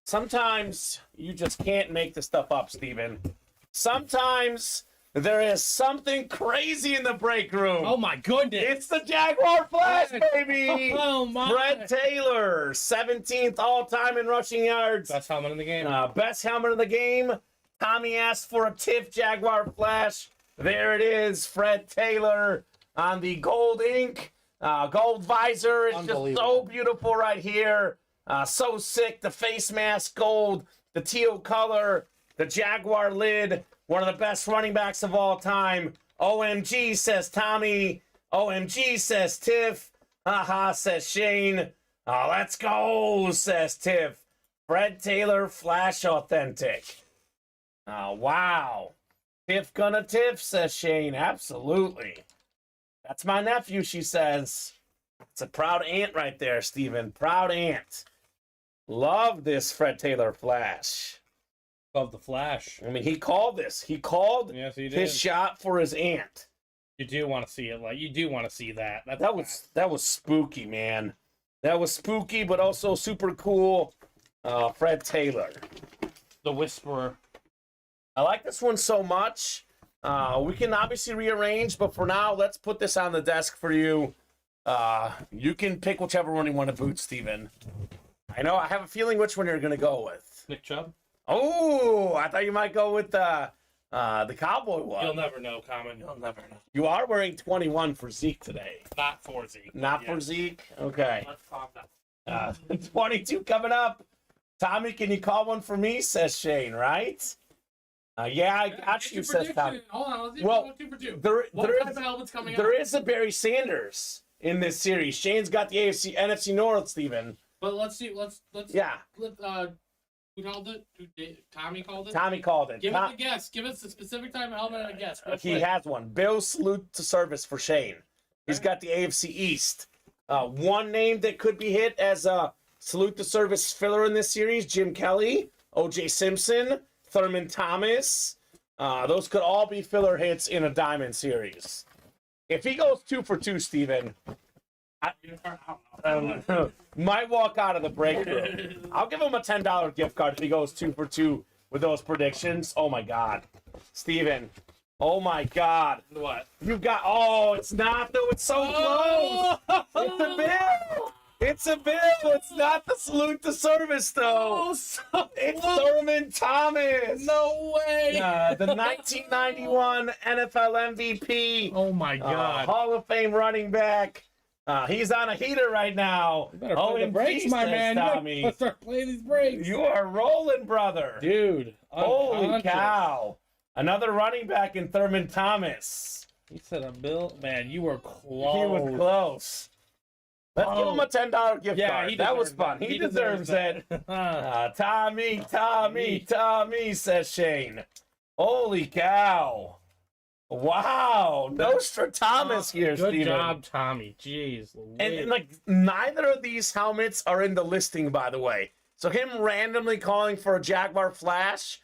Sometimes you just can't make this stuff up, Steven. Sometimes there is something crazy in the break room. Oh my goodness! It's the Jaguar Flash, baby! Oh my! Fred Taylor, 17th all-time in rushing yards. Best helmet in the game. Best helmet in the game. Tommy asked for a Tiff Jaguar Flash. There it is, Fred Taylor on the gold ink, gold visor. It's just so beautiful right here. So sick. The face mask gold, the teal color, the Jaguar lid. One of the best running backs of all time. OMG, says Tommy. OMG, says Tiff. Haha, says Shane. Let's go, says Tiff. Fred Taylor, Flash Authentic. Wow. Tiff gonna Tiff, says Shane. Absolutely. That's my nephew, she says. It's a proud aunt right there, Steven. Proud aunt. Love this Fred Taylor Flash. Love the Flash. I mean, he called this. He called Yes, he did. his shot for his aunt. You do want to see it. Like you do want to see that. That was spooky, man. That was spooky, but also super cool. Fred Taylor. the Whisperer. I like this one so much. We can obviously rearrange, but for now, let's put this on the desk for you. You can pick whichever one you want to boot, Steven. I know, I have a feeling which one you're going to go with. Nick Chubb? Oh, I thought you might go with the Cowboy one. You'll never know, Kamen. You'll never know. You are wearing 21 for Zeke today. Not for Zeke. Not for Zeke? Okay. Let's calm down. 22 coming up. Tommy, can you call one for me? Says Shane, right? Yeah, I got you, says Tommy. Hold on, let's Well, 2 for 2. There What is, helmet's coming there out? is a Barry Sanders in this series. Shane's got the NFC North, Steven. But let's see. Let's. Yeah. Who called it? Tommy called it. Tommy called it. Give us a guess. Give us the specific type of helmet and a guess. He has one. Bill, salute to service for Shane. He's got the AFC East. One name that could be hit as a salute to service filler in this series: Jim Kelly, O.J. Simpson, Thurman Thomas. Those could all be filler hits in a diamond series. If he goes 2 for 2, Steven, might walk out of the break room. I'll give him a $10 gift card if he goes 2 for 2 with those predictions. Oh my God, Steven. Oh my God. What? You've got. Oh, it's not though. It's so close. It's a bill. It's a bill. It's not the salute to service though. It's Thurman Thomas. No way. The 1991 NFL MVP. Oh my God. Hall of Fame running back. He's on a heater right now. You better play the brakes, my man. Tommy. You better start playing these brakes. You are rolling, brother. Dude. Holy unconscious. cow. Another running back in Thurman Thomas. He said a bill. Man, you were close. He was close. Let's give him a $10 gift card. That was fun. He deserves it. Tommy, says Shane. Holy cow. Wow. Nostradamus here, Good Steven. job, Tommy. Jeez. And like, neither of these helmets are in the listing, by the way. So him randomly calling for a Jaguar Flash,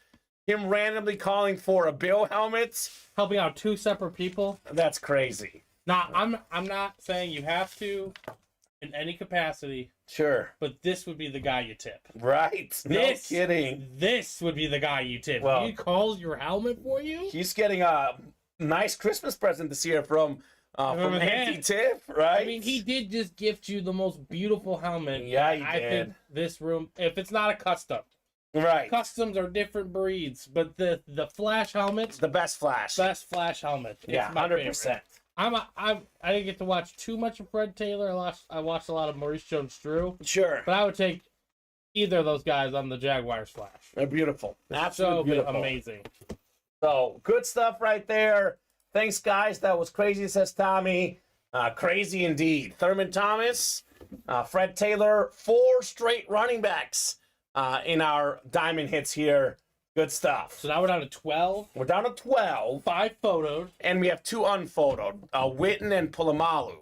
him randomly calling for a Bill helmet, helping out 2 separate people. that's crazy. Now, I'm not saying you have to in any capacity, Sure. but this would be the guy you tip. Right. No This- kidding. This would be the guy you tip. Well- He calls your helmet for you? He's getting a nice Christmas present this year from From Auntie him. Tiff, right? I mean, he did just gift you the most beautiful helmet. Yeah, he I did. think this room, if it's not a custom, Right. customs are different breeds, but the Flash helmet's The best Flash. best Flash helmet. It's Yeah, my 100%. favorite. I didn't get to watch too much of Fred Taylor. I watched a lot of Maurice Jones-Drew, Sure. but I would take either of those guys on the Jaguars flash. They're beautiful. Absolutely So beautiful. amazing. So, good stuff right there. Thanks, guys. That was crazy, says Tommy. Crazy indeed. Thurman Thomas, Fred Taylor, 4 straight running backs in our diamond hits here. Good stuff. So now we're down to 12. We're down to 12. 5 photos. And we have 2 unphotoed, Witten and Pulamalu.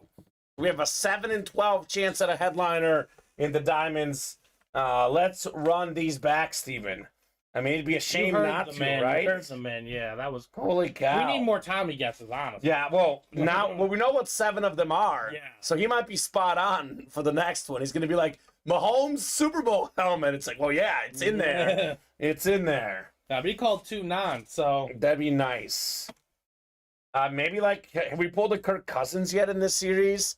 We have a 7 and 12 chance at a headliner in the diamonds. Let's run these back, Steven. I mean, it'd be a shame not to, right? You heard the man, yeah, that was cool. Holy cow. We need more Tommy guesses, honestly. Yeah, well, now we know what 7 of them are. Yeah. So he might be spot on for the next one. He's going to be like, Mahomes Super Bowl helmet. It's like, well, yeah, it's in there. It's in there. Now, we called 2 non, so. That'd be nice. Maybe like, have we pulled a Kirk Cousins yet in this series?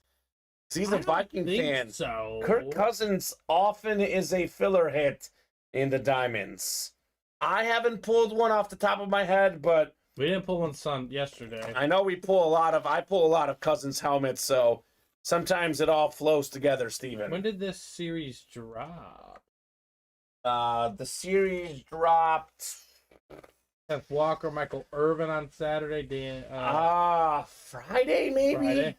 'Cause he's a Viking fan. So. Kirk Cousins often is a filler hit in the diamonds. I haven't pulled one off the top of my head, but We didn't pull one yesterday. I know I pull a lot of Cousins helmets, so sometimes it all flows together, Steven. When did this series drop? The series dropped F. Walker, Michael Irvin on Saturday. Friday maybe? Friday.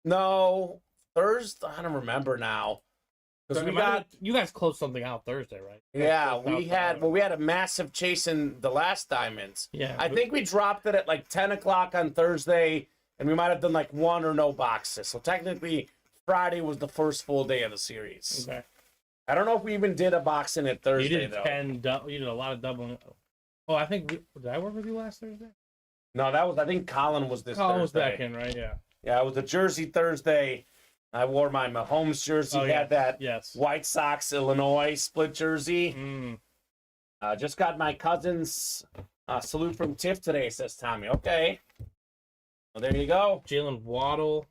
No, Thursday. I don't remember now. Because we got you guys closed something out Thursday, right? yeah, we had a massive chase in the last diamonds. Yeah, I think we dropped it at like 10 o'clock on Thursday, and we might have done like 1 or no boxes. So technically, Friday was the first full day of the series. Okay. I don't know if we even did a box in it Thursday, You did though. you did a lot of doubling. Oh, I think did I work with you last Thursday? No, I think Colin was this Colin was Thursday. back in, right? Yeah. Yeah, it was a Jersey Thursday. I wore my Mahomes jersey. Oh, Had that Yes. White Sox Illinois split jersey. Mm. Just got my cousin's salute from Tiff today, says Tommy. Okay. Well, there you go. Jalen Waddle.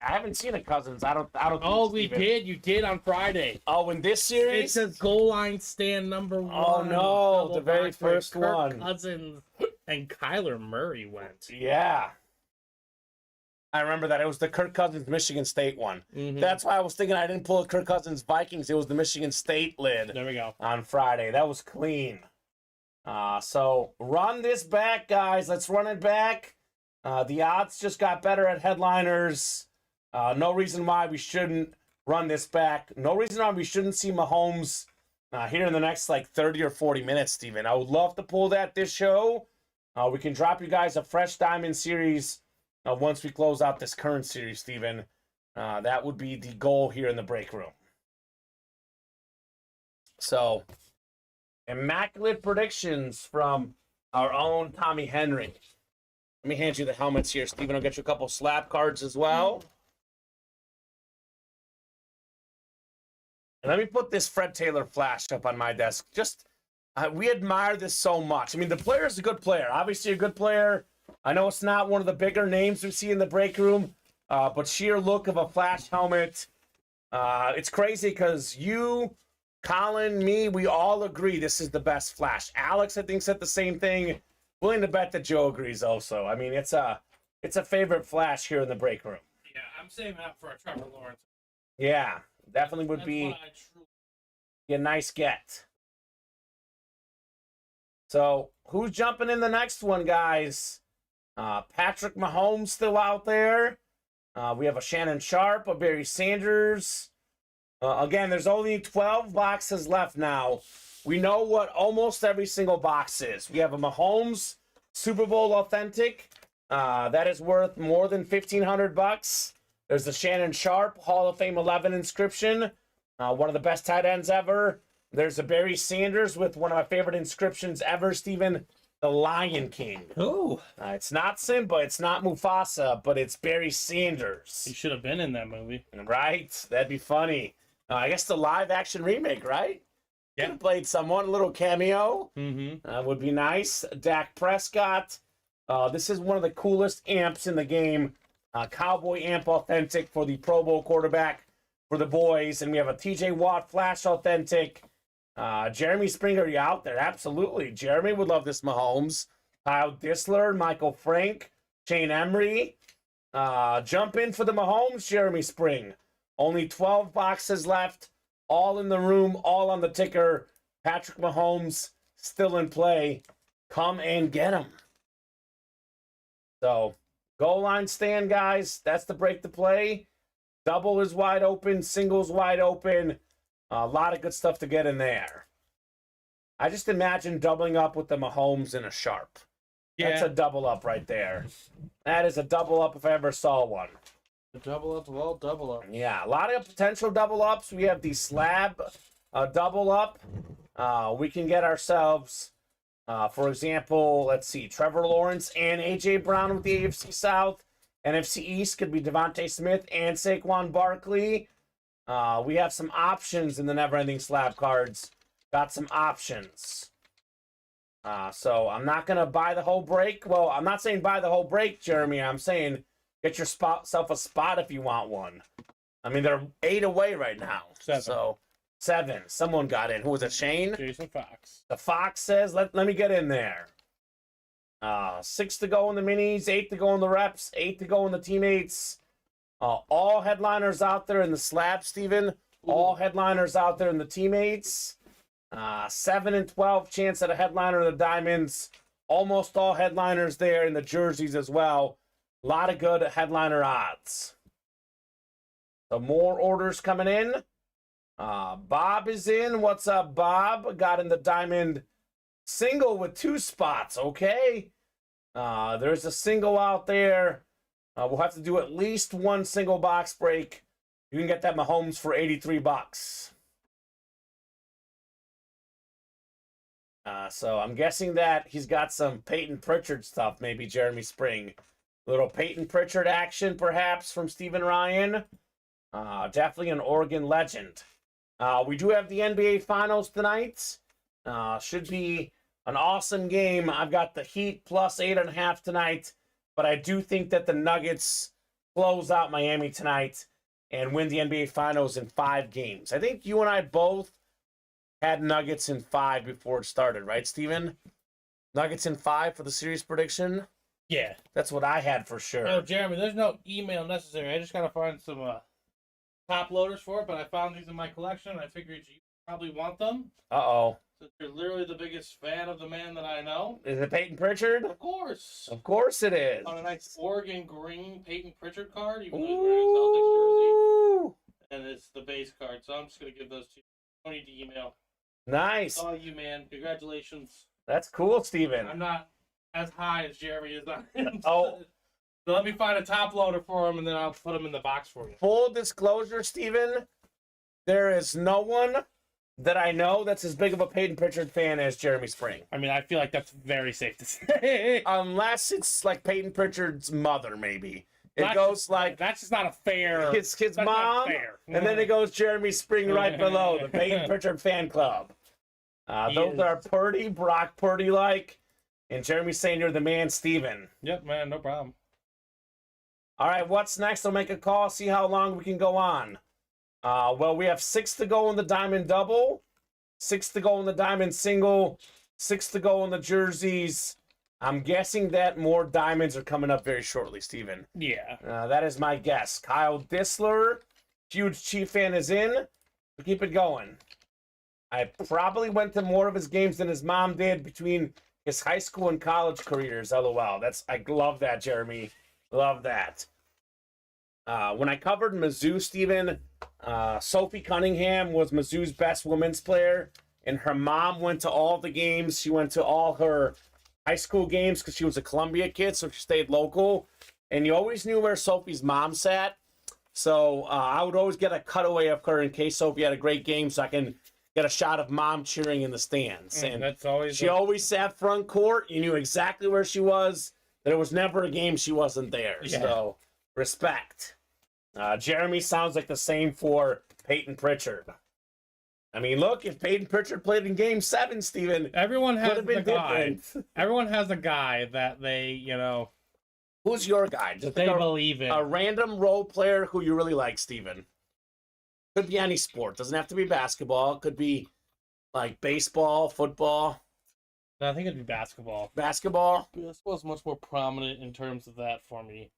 I haven't seen a Cousins. I don't. Oh, think we Steven- did. You did on Friday. Oh, in this It series? says goal line stand number 1. Oh, no, Double the very box where first Kirk one. Cousins and Kyler Murray went. Yeah. I remember that. It was the Kirk Cousins Michigan State one. Mhm. That's why I was thinking I didn't pull a Kirk Cousins Vikings. It was the Michigan State lid There we go. on Friday. That was clean. So run this back, guys. Let's run it back. The odds just got better at headliners. No reason why we shouldn't run this back. No reason why we shouldn't see Mahomes here in the next like 30 or 40 minutes, Steven. I would love to pull that this show. We can drop you guys a fresh diamond series once we close out this current series, Steven. That would be the goal here in the break room. So, immaculate predictions from our own Tommy Henry. Let me hand you the helmets here, Steven. I'll get you a couple slap cards as well. And let me put this Fred Taylor flash up on my desk. Just, we admire this so much. I mean, the player is a good player. Obviously a good player. I know it's not one of the bigger names we see in the break room, but sheer look of a flash helmet. It's crazy because you, Colin, me, we all agree this is the best flash. Alex, I think, said the same thing. Willing to bet that Joe agrees also. I mean, it's a favorite flash here in the break room. Yeah, I'm saving that for a Trevor Lawrence. Yeah, definitely would That's be what I truly- a nice get. So, who's jumping in the next one, guys? Patrick Mahomes still out there. We have a Shannon Sharp, a Barry Sanders. Again, there's only 12 boxes left now. We know what almost every single box is. We have a Mahomes Super Bowl authentic. That is worth more than $1,500. There's the Shannon Sharp Hall of Fame 11 inscription. One of the best tight ends ever. There's a Barry Sanders with one of my favorite inscriptions ever, Steven, the Lion King. Oh, It's not Simba, it's not Mufasa, but it's Barry Sanders. he should have been in that movie. Right? That'd be funny. I guess the live action remake, right? Yeah. Could have played someone, a little cameo. Mm-hmm. Would be nice. Dak Prescott. This is one of the coolest amps in the game. Cowboy amp authentic for the Pro Bowl quarterback for the boys. And we have a TJ Watt Flash authentic. Jeremy Springer, are you out there? Absolutely. Jeremy would love this Mahomes. Kyle Disler, Michael Frank, Shane Emery. Jump in for the Mahomes, Jeremy Spring. Only 12 boxes left, all in the room, all on the ticker. Patrick Mahomes still in play. Come and get him. So, goal line stand, guys. That's the break to play. Double is wide open. Single's wide open. A lot of good stuff to get in there. I just imagine doubling up with the Mahomes and a Sharp. That's a double up right there. That is a double up if I ever saw one. The double up of all double up. Yeah, a lot of potential double ups. We have the slab double up. We can get ourselves, for example, let's see, Trevor Lawrence and A.J. Brown with the AFC South. NFC East could be Devontae Smith and Saquon Barkley. We have some options in the never-ending slab cards. Got some options. So I'm not going to buy the whole break. Well, I'm not saying buy the whole break, Jeremy. I'm saying get yourself a spot if you want one. I mean, they're 8 away right now. 7. So 7. Someone got in. Who was it, Shane? Jason Fox. The Fox says, let me get in there. 6 to go in the minis, 8 to go in the reps, 8 to go in the teammates. All headliners out there in the slab, Steven. All headliners out there in the teammates. 7 and 12 chance at a headliner in the diamonds. Almost all headliners there in the jerseys as well. A lot of good headliner odds. So more orders coming in. Bob is in. What's up, Bob? Got in the diamond single with 2 spots. Okay. There's a single out there. We'll have to do at least one single box break. You can get that Mahomes for $83. So I'm guessing that he's got some Peyton Pritchard stuff, maybe Jeremy Spring. Little Peyton Pritchard action, perhaps, from Stephen Ryan. Definitely an Oregon legend. We do have the NBA Finals tonight. Should be an awesome game. I've got the Heat plus 8.5 tonight, but I do think that the Nuggets close out Miami tonight and win the NBA Finals in 5 games. I think you and I both had Nuggets in 5 before it started, right, Steven? Nuggets in 5 for the series prediction? Yeah. That's what I had for sure. No, Jeremy, there's no email necessary. I just got to find some top loaders for it, but I found these in my collection. I figured you probably want them. Uh-oh. Since you're literally the biggest fan of the man that I know. Is it Peyton Pritchard? Of course. Of course it is. On a nice Oregon green Peyton Pritchard card, even though he's wearing a Celtics jersey. And it's the base card, so I'm just going to give those to you. Don't need to email. Nice. It's all you, man. Congratulations. That's cool, Steven. I'm not as high as Jeremy is on him. Oh. So let me find a top loader for him, and then I'll put him in the box for you. Full disclosure, Steven, there is no one that I know that's as big of a Peyton Pritchard fan as Jeremy Spring. I mean, I feel like that's very safe to say. Unless it's like Peyton Pritchard's mother, maybe. It goes like that's just not a fair. His mom, and then it goes Jeremy Spring right below the Peyton Pritchard fan club. Those are Purdy, Brock Purdy-like, and Jeremy saying you're the man, Steven. Yep, man, no problem. All right, what's next? I'll make a call, see how long we can go on. Well, we have 6 to go in the diamond double, 6 to go in the diamond single, 6 to go in the jerseys. I'm guessing that more diamonds are coming up very shortly, Steven. Yeah. That is my guess. Kyle Disler, huge Chief fan, is in. Keep it going. I probably went to more of his games than his mom did between his high school and college careers. LOL. I love that, Jeremy. Love that. When I covered Mizzou, Steven, Sophie Cunningham was Mizzou's best women's player, and her mom went to all the games. She went to all her high school games because she was a Columbia kid, so she stayed local. And you always knew where Sophie's mom sat. So I would always get a cutaway of her in case Sophie had a great game so I can get a shot of mom cheering in the stands. And that's always she always sat front court. You knew exactly where she was. There was never a game she wasn't there. Yeah. So respect. Jeremy sounds like the same for Peyton Pritchard. I mean, look, if Peyton Pritchard played in Game 7, Steven, everyone has the guy. Everyone has a guy that they, Who's your guy? Just they believe in. A random role player who you really like, Steven. Could be any sport. Doesn't have to be basketball. It could be like baseball, football. No, I think it'd be basketball. Basketball? Basketball's much more prominent in terms of that for me.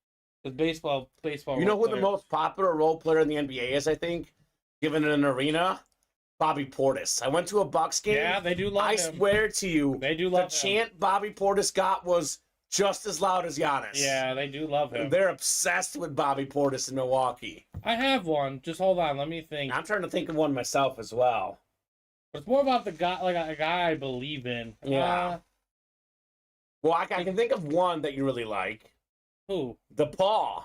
Because baseball. You know who the players- most popular role player in the NBA is, I think, given in an arena? Bobby Portis. I went to a Bucks game. Yeah, they do love I him. swear to you, They do the love him. chant Bobby Portis got was just as loud as Giannis. Yeah, they do love him. They're obsessed with Bobby Portis in Milwaukee. I have one. Just hold on. Let me think. I'm trying to think of one myself as well. It's more about the guy, like a guy I believe in. Yeah. Well, I can think of one that you really like. Who? The Paw.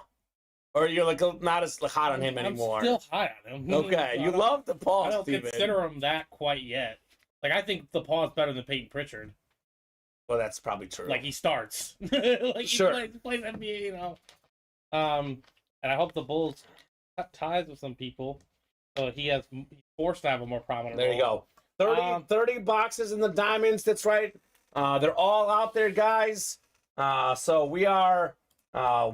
Or you're like not as hot on him anymore. I'm still high on him. Okay, you I don't- love the Paw, I don't Steven. consider him that quite yet. Like, I think the Paw is better than Peyton Pritchard. Well, that's probably true. Like, he starts. Like, Sure. he plays NBA, you know. And I hope the Bulls cut ties with some people. So he's forced to have a more prominent There you role. go. 30 boxes in the diamonds. That's right. They're all out there, guys. So we are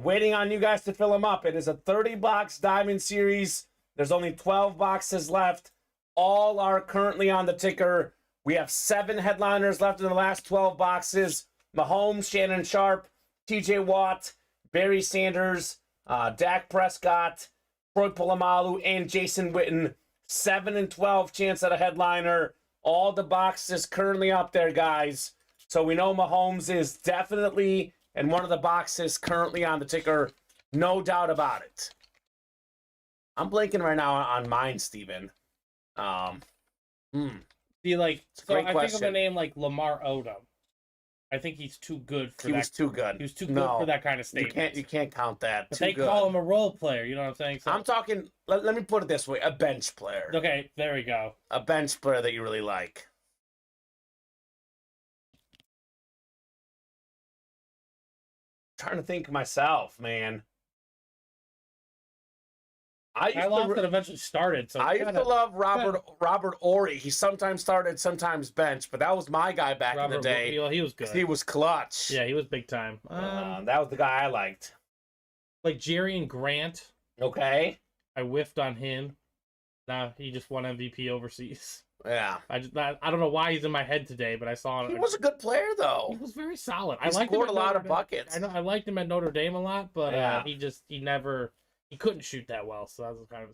waiting on you guys to fill them up. It is a 30-box diamond series. There's only 12 boxes left. All are currently on the ticker. We have 7 headliners left in the last 12 boxes. Mahomes, Shannon Sharp, TJ Watt, Barry Sanders, Dak Prescott, Troy Polamalu, and Jason Witten. 7 and 12 chance at a headliner. All the boxes currently up there, guys. So we know Mahomes is definitely in one of the boxes currently on the ticker. No doubt about it. I'm blanking right now on mine, Steven. See, like, It's a so great I think of a question. name like Lamar Odom. I think he's too good for He that. was too good. He was too good No, for that kind of You statement. can't count that. But Too they good. call him a role player. You know what I'm saying? So, I'm talking. Let me put it this way: a bench player. okay, there we go. A bench player that you really like. Trying to think myself, man. I lost it eventually started. So I used to love Robert Ory. He sometimes started, sometimes bench, but that was my guy back in the day. He was good. He was clutch. Yeah, he was big time. That was the guy I liked. Like Jerry and Grant, Okay. I whiffed on him. Nah, he just won MVP overseas. Yeah. I don't know why he's in my head today, but I saw it. He was a good player, He though. was very solid. He I liked him scored at a lot Notre of Dame. buckets. I know I liked him at Notre Dame a lot, but Yeah. he couldn't shoot that well, so that was kind of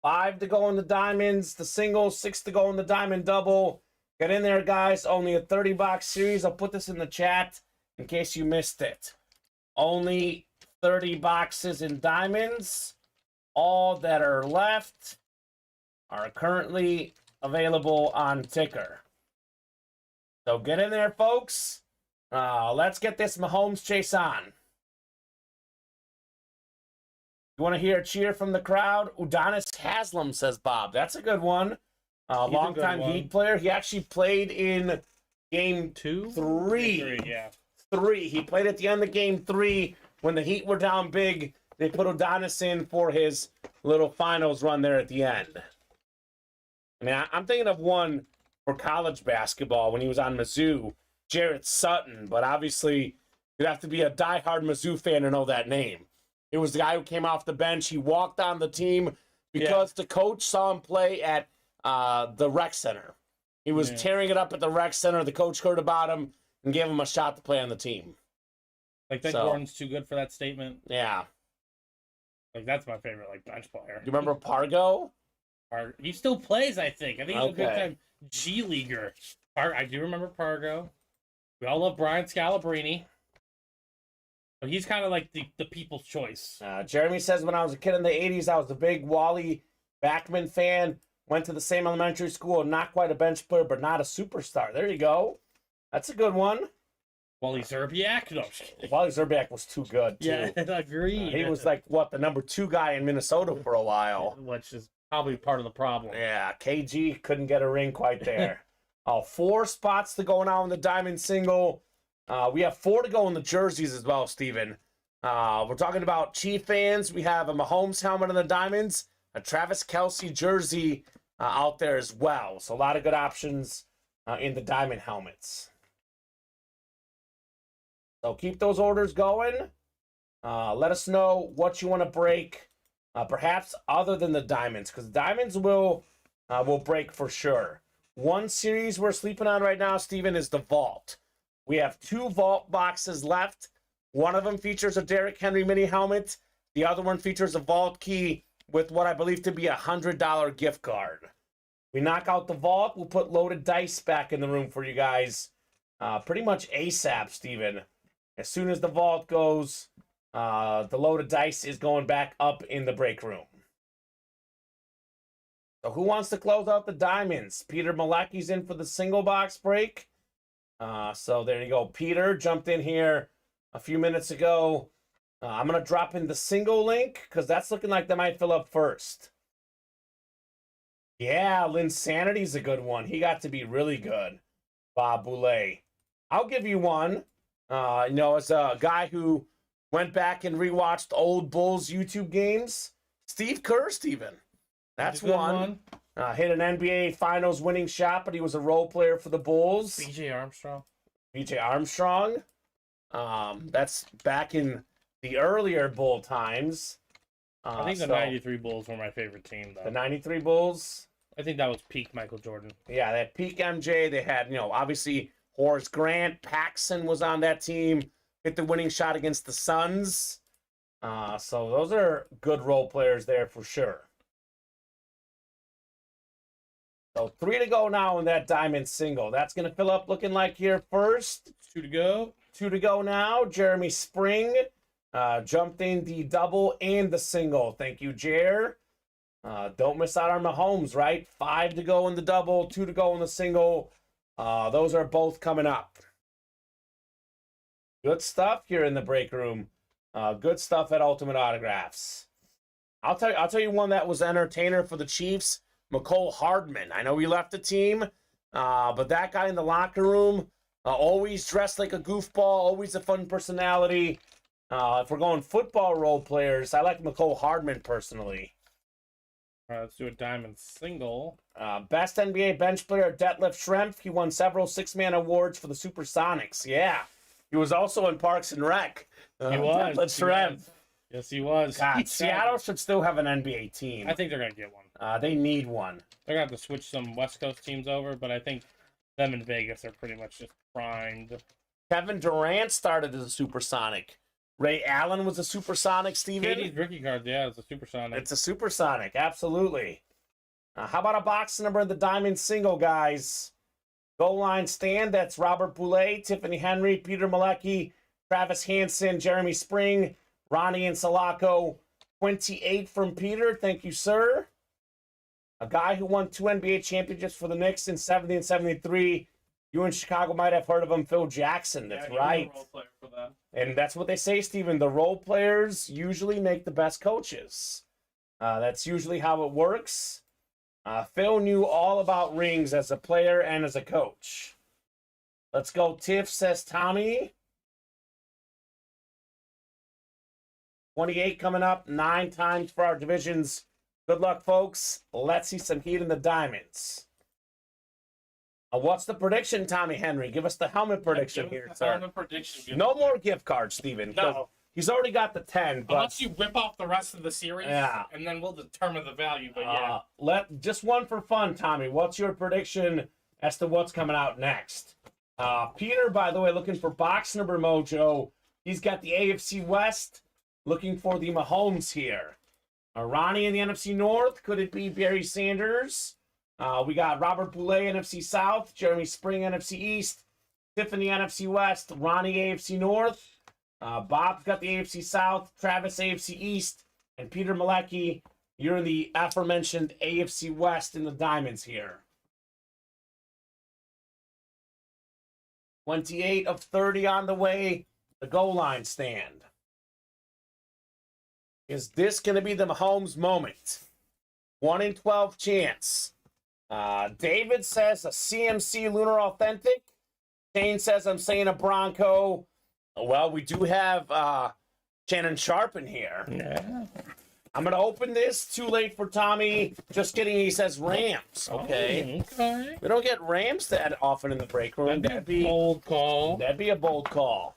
5 to go in the diamonds, the single, 6 to go in the diamond double. Get in there, guys. Only a 30-box series. I'll put this in the chat in case you missed it. Only 30 boxes in diamonds. All that are left are currently available on ticker. So get in there, folks. Let's get this Mahomes chase on. You want to hear a cheer from the crowd? Udonis Haslam, says Bob. That's a good one. a good Longtime one. Heat player. He actually played in game 2, 3. yeah. 3. He played at the end of game 3 when the Heat were down big. They put Udonis in for his little finals run there at the end. I mean, I'm thinking of one for college basketball when he was on Mizzou, Jarrett Sutton, but obviously you'd have to be a diehard Mizzou fan to know that name. It was the guy who came off the bench. He walked on the team because the coach saw him play at the rec center. He was tearing it up at the rec center. The coach heard about him and gave him a shot to play on the team. Like that So- Gordon's too good for that statement. Yeah. Like that's my favorite like bench player. You remember Pargo? He still plays, I think. I think he's a good Okay. time G leaguer. I do remember Pargo. We all love Brian Scalabrine. But he's kind of like the people's choice. Jeremy says, when I was a kid in the 80s, I was a big Wally Backman fan. Went to the same elementary school. Not quite a bench player, but not a superstar. There you go. That's a good one. Wally Zerbiak? No, I'm just kidding. Wally Zerbiak was too good, too. Yeah, agreed. He was like, the number 2 guy in Minnesota for a while. Which is probably part of the problem. Yeah, KG couldn't get a ring quite there. 4 spots to go now in the diamond single. We have 4 to go in the jerseys as well, Steven. We're talking about Chief fans. We have a Mahomes helmet in the diamonds, a Travis Kelce jersey out there as well. So a lot of good options in the diamond helmets. So keep those orders going. Let us know what you want to break, perhaps other than the diamonds, because diamonds will break for sure. One series we're sleeping on right now, Steven, is the Vault. We have 2 Vault boxes left. One of them features a Derrick Henry mini helmet. The other one features a vault key with what I believe to be a $100 gift card. We knock out the vault. We'll put loaded dice back in the room for you guys. Pretty much ASAP, Steven. As soon as the vault goes, the loaded dice is going back up in the break room. So who wants to close out the diamonds? Peter Malecki's in for the single box break. So there you go. Peter jumped in here a few minutes ago. I'm going to drop in the single link because that's looking like they might fill up first. Yeah, Linsanity's a good one. He got to be really good. Bob Boulay. I'll give you one. As a guy who went back and rewatched old Bulls YouTube games, Steve Kerr, Steven. That's one. Hit an NBA Finals winning shot, but he was a role player for the Bulls. B.J. Armstrong. B.J. Armstrong. That's back in the earlier Bull times. I think the 93 Bulls were my favorite team, though. The 93 Bulls? I think that was peak Michael Jordan. Yeah, they had peak MJ. They had, obviously Horace Grant. Paxson was on that team. Hit the winning shot against the Suns. So those are good role players there for sure. So 3 to go now in that diamond single. That's going to fill up looking like here first. 2 to go. 2 to go now. Jeremy Spring jumped in the double and the single. Thank you, Jer. Don't miss out on Mahomes, right? 5 to go in the double, 2 to go in the single. Those are both coming up. Good stuff here in the break room. Good stuff at Ultimate Autographs. I'll tell you one that was entertainer for the Chiefs. McCole Hardman. I know he left the team, but that guy in the locker room, always dressed like a goofball, always a fun personality. If we're going football role players, I like McCole Hardman personally. All right, let's do a diamond single. Best NBA bench player, Detlef Schrempf. He won several six-man awards for the Supersonics. Yeah. He was also in Parks and Rec. He was. Detlef Schrempf. Yes, he was. God, Seattle should still have an NBA team. I think they're going to get one. They need one. They're going to have to switch some West Coast teams over, but I think them in Vegas are pretty much just primed. Kevin Durant started as a Supersonic. Ray Allen was a Supersonic, Steven. Katie's rookie card, yeah, it's a Supersonic. It's a Supersonic, absolutely. How about a box number in the diamond single, guys? Goal line stand, that's Robert Boulay, Tiffany Henry, Peter Malecki, Travis Hansen, Jeremy Spring, Ronnie and Salako. 28 from Peter, thank you, sir. A guy who won 2 NBA championships for the Knicks in 70 and 73. You in Chicago might have heard of him, Phil Jackson. That's right. Role player for them. And that's what they say, Steven. The role players usually make the best coaches. That's usually how it works. Phil knew all about rings as a player and as a coach. Let's go, Tiff, says Tommy. 28 coming up, 9 times for our divisions. Good luck, folks. Let's see some heat in the diamonds. What's the prediction, Tommy Henry? Give us the helmet prediction here, sir. Helmet prediction. No more gift cards, Steven. No. He's already got the 10. But unless you rip off the rest of the series, yeah, and then we'll determine the value. But yeah. Just one for fun, Tommy. What's your prediction as to what's coming out next? Peter, by the way, looking for box number mojo. He's got the AFC West. Looking for the Mahomes here. Ronnie in the NFC North. Could it be Barry Sanders? We got Robert Boulay, NFC South. Jeremy Spring, NFC East. Tiffany, NFC West. Ronnie, AFC North. Bob's got the AFC South. Travis, AFC East. And Peter Malecki, you're in the aforementioned AFC West in the diamonds here. 28 of 30 on the way. The goal line stand. Is this going to be the Mahomes moment? 1 in 12 chance. David says a CMC Lunar Authentic. Shane says I'm saying a Bronco. Well, we do have Shannon Sharp in here. Yeah. I'm going to open this. Too late for Tommy. Just kidding. He says Rams. Okay. Okay. We don't get Rams that often in the break room. That'd be a bold call. That'd be a bold call.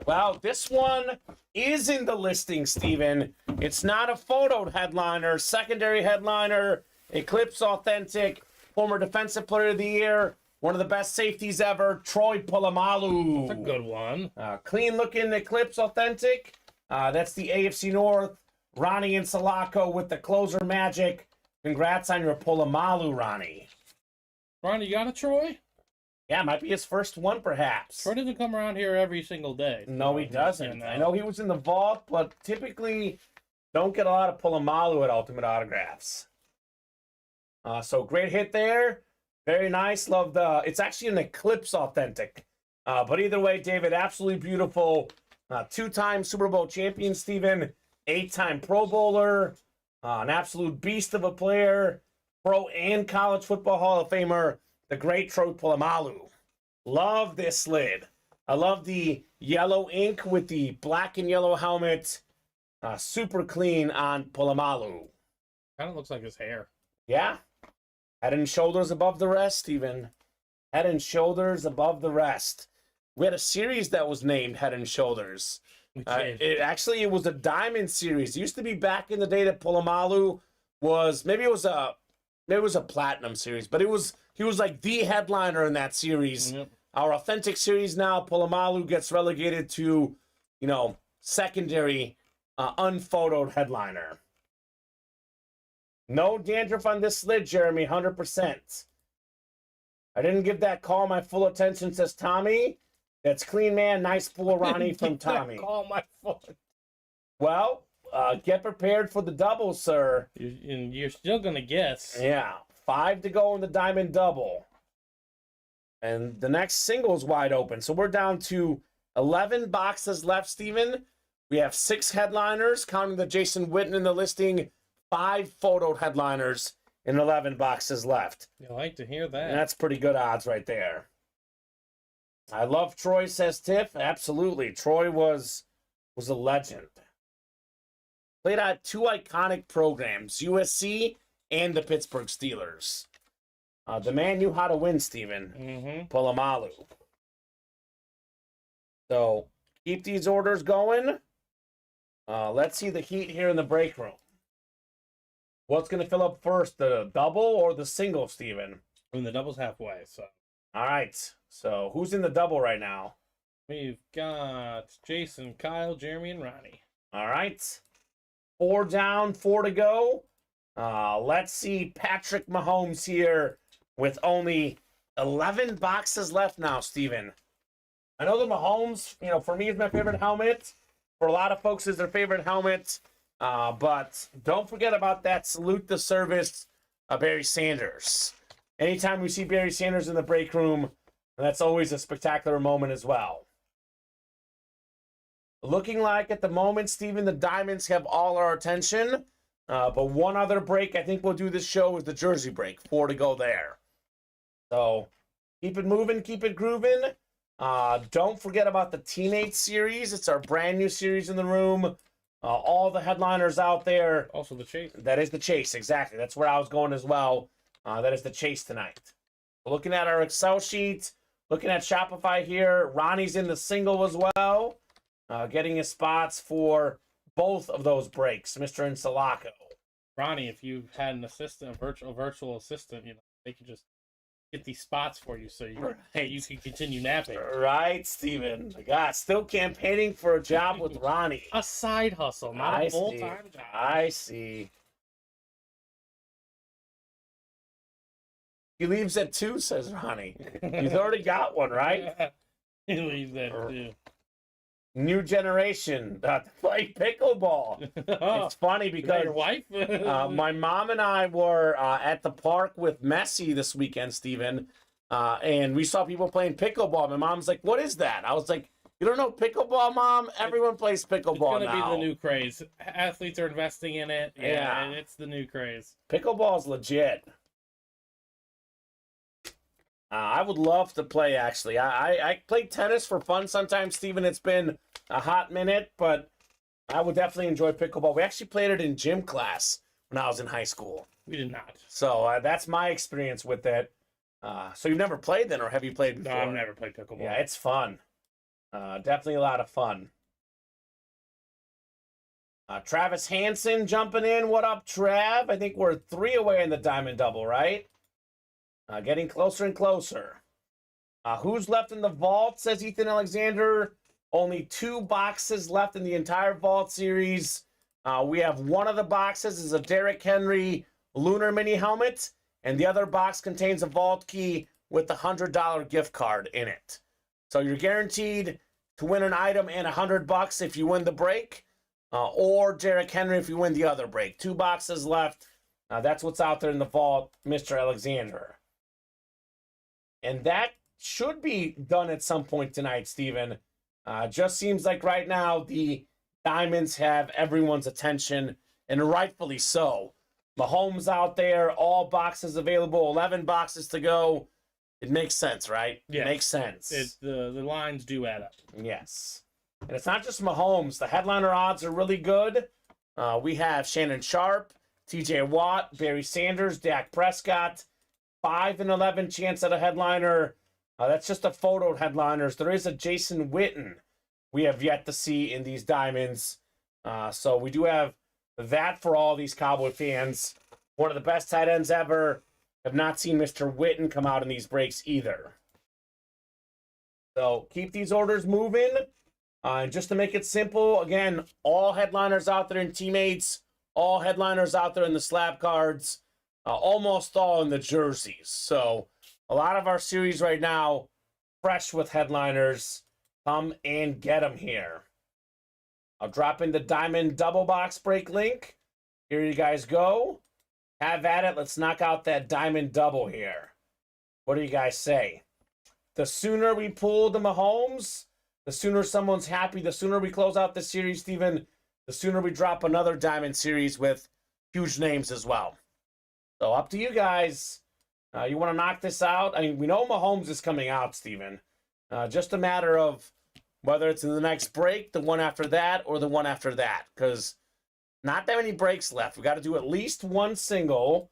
Well, this one is in the listing, Steven. It's not a photo headliner, secondary headliner, Eclipse Authentic, former Defensive Player of the Year, one of the best safeties ever, Troy Polamalu. That's a good one. Clean looking Eclipse Authentic. That's the AFC North. Ronnie and Salako with the closer magic. Congrats on your Polamalu, Ronnie. Ron, you got a Troy? Yeah, might be his first one, perhaps. Troy doesn't come around here every single day. No, he doesn't. And, I know he was in the vault, but typically don't get a lot of Polamalu at Ultimate Autographs. So great hit there. Very nice. Love the... It's actually an Eclipse Authentic. But either way, David, absolutely beautiful. Two-time Super Bowl champion, Steven. 8-time Pro Bowler. An absolute beast of a player. Pro and College Football Hall of Famer. The great Troy Polamalu. Love this lid. I love the yellow ink with the black and yellow helmet. Super clean on Polamalu. Kind of looks like his hair. Yeah. Head and shoulders above the rest, Steven. Head and shoulders above the rest. We had a series that was named Head and Shoulders. It was a diamond series. It used to be back in the day that Polamalu was maybe it was a platinum series, but he was like the headliner in that series. Yep. Our authentic series now, Polamalu gets relegated to, secondary, unphotoed headliner. No dandruff on this lid, Jeremy, 100%. I didn't give that call my full attention, says Tommy. That's clean, man. Nice pull, Ronnie, from Tommy. Call my foot. Well, get prepared for the double, sir. You're still going to guess. Yeah. 5 to go in the diamond double. And the next single's wide open. So we're down to 11 boxes left, Steven. We have 6 headliners, counting the Jason Witten in the listing. 5 photoed headliners and 11 boxes left. You like to hear that. And that's pretty good odds right there. I love Troy, says Tiff. Absolutely. Troy was a legend. Played on 2 iconic programs, USC and the Pittsburgh Steelers. The man knew how to win, Steven. Polamalu. So, keep these orders going. Let's see the heat here in the break room. What's going to fill up first, the double or the single, Steven? I mean, the double's halfway, so. All right. So, who's in the double right now? We've got Jason, Kyle, Jeremy, and Ronnie. All right. 4 down, 4 to go. Let's see Patrick Mahomes here with only 11 boxes left now, Steven. I know the Mahomes, for me, is my favorite helmet. For a lot of folks, is their favorite helmet. But don't forget about that salute the service of Barry Sanders. Anytime we see Barry Sanders in the break room, that's always a spectacular moment as well. Looking like at the moment, Steven, the Diamonds have all our attention. But one other break I think we'll do this show is the jersey break. 4 to go there. So keep it moving, keep it grooving. Don't forget about the Teammates series. It's our brand new series in the room. All the headliners out there. Also the Chase. That is the Chase, exactly. That's where I was going as well. That is the Chase tonight. Looking at our Excel sheet, looking at Shopify here. Ronnie's in the single as well. Getting his spots for both of those breaks, Mr. Insalaco. Ronnie, if you had an assistant, a virtual assistant, they could just get these spots for you so you can continue napping. Right, Steven. God, still campaigning for a job with Ronnie. A side hustle, not a full-time job. I see. He leaves at 2, says Ronnie. He's already got one, right? He leaves at 2. New generation, play pickleball. It's funny because your wife? my mom and I were at the park with Messi this weekend, Steven, and we saw people playing pickleball. My mom's like, "What is that?" I was like, "You don't know pickleball, Mom? Everyone plays pickleball now. It's going to be the new craze. Athletes are investing in it, yeah. And it's the new craze. Pickleball's legit. I would love to play, actually. I play tennis for fun sometimes, Steven. It's been a hot minute, but I would definitely enjoy pickleball. We actually played it in gym class when I was in high school. We did not. So that's my experience with it. So you've never played then, or have you played before? No, I've never played pickleball. Yeah, it's fun. Definitely a lot of fun. Travis Hansen jumping in. What up, Trav? I think we're 3 away in the diamond double, right? Getting closer and closer. Who's left in the vault, says Ethan Alexander. Only 2 boxes left in the entire vault series. We have one of the boxes is a Derrick Henry Lunar Mini helmet, and the other box contains a vault key with a $100 gift card in it. So you're guaranteed to win an item and $100 if you win the break, or Derrick Henry if you win the other break. 2 boxes left. That's what's out there in the vault, Mr. Alexander. And that should be done at some point tonight, Steven. Just seems like right now the Diamonds have everyone's attention, and rightfully so. Mahomes out there, all boxes available, 11 boxes to go. It makes sense, right? Yes. It makes sense. The lines do add up. Yes. And it's not just Mahomes. The headliner odds are really good. We have Shannon Sharp, TJ Watt, Barry Sanders, Dak Prescott. 5 and 11 chance at a headliner. That's just a photo headliners. There is a Jason Witten we have yet to see in these Diamonds. So we do have that for all these Cowboy fans. One of the best tight ends ever. Have not seen Mr. Witten come out in these breaks either. So keep these orders moving. And just to make it simple, again, all headliners out there in teammates, all headliners out there in the slab cards, almost all in the jerseys. So a lot of our series right now, fresh with headliners. Come and get them here. I'll drop in the Diamond double box break link. Here you guys go. Have at it. Let's knock out that Diamond double here. What do you guys say? The sooner we pull the Mahomes, the sooner someone's happy, the sooner we close out this series, Steven, the sooner we drop another Diamond series with huge names as well. So up to you guys. You want to knock this out? I mean, we know Mahomes is coming out, Steven. Just a matter of whether it's in the next break, the one after that, or the one after that. Because not that many breaks left. We got to do at least one single.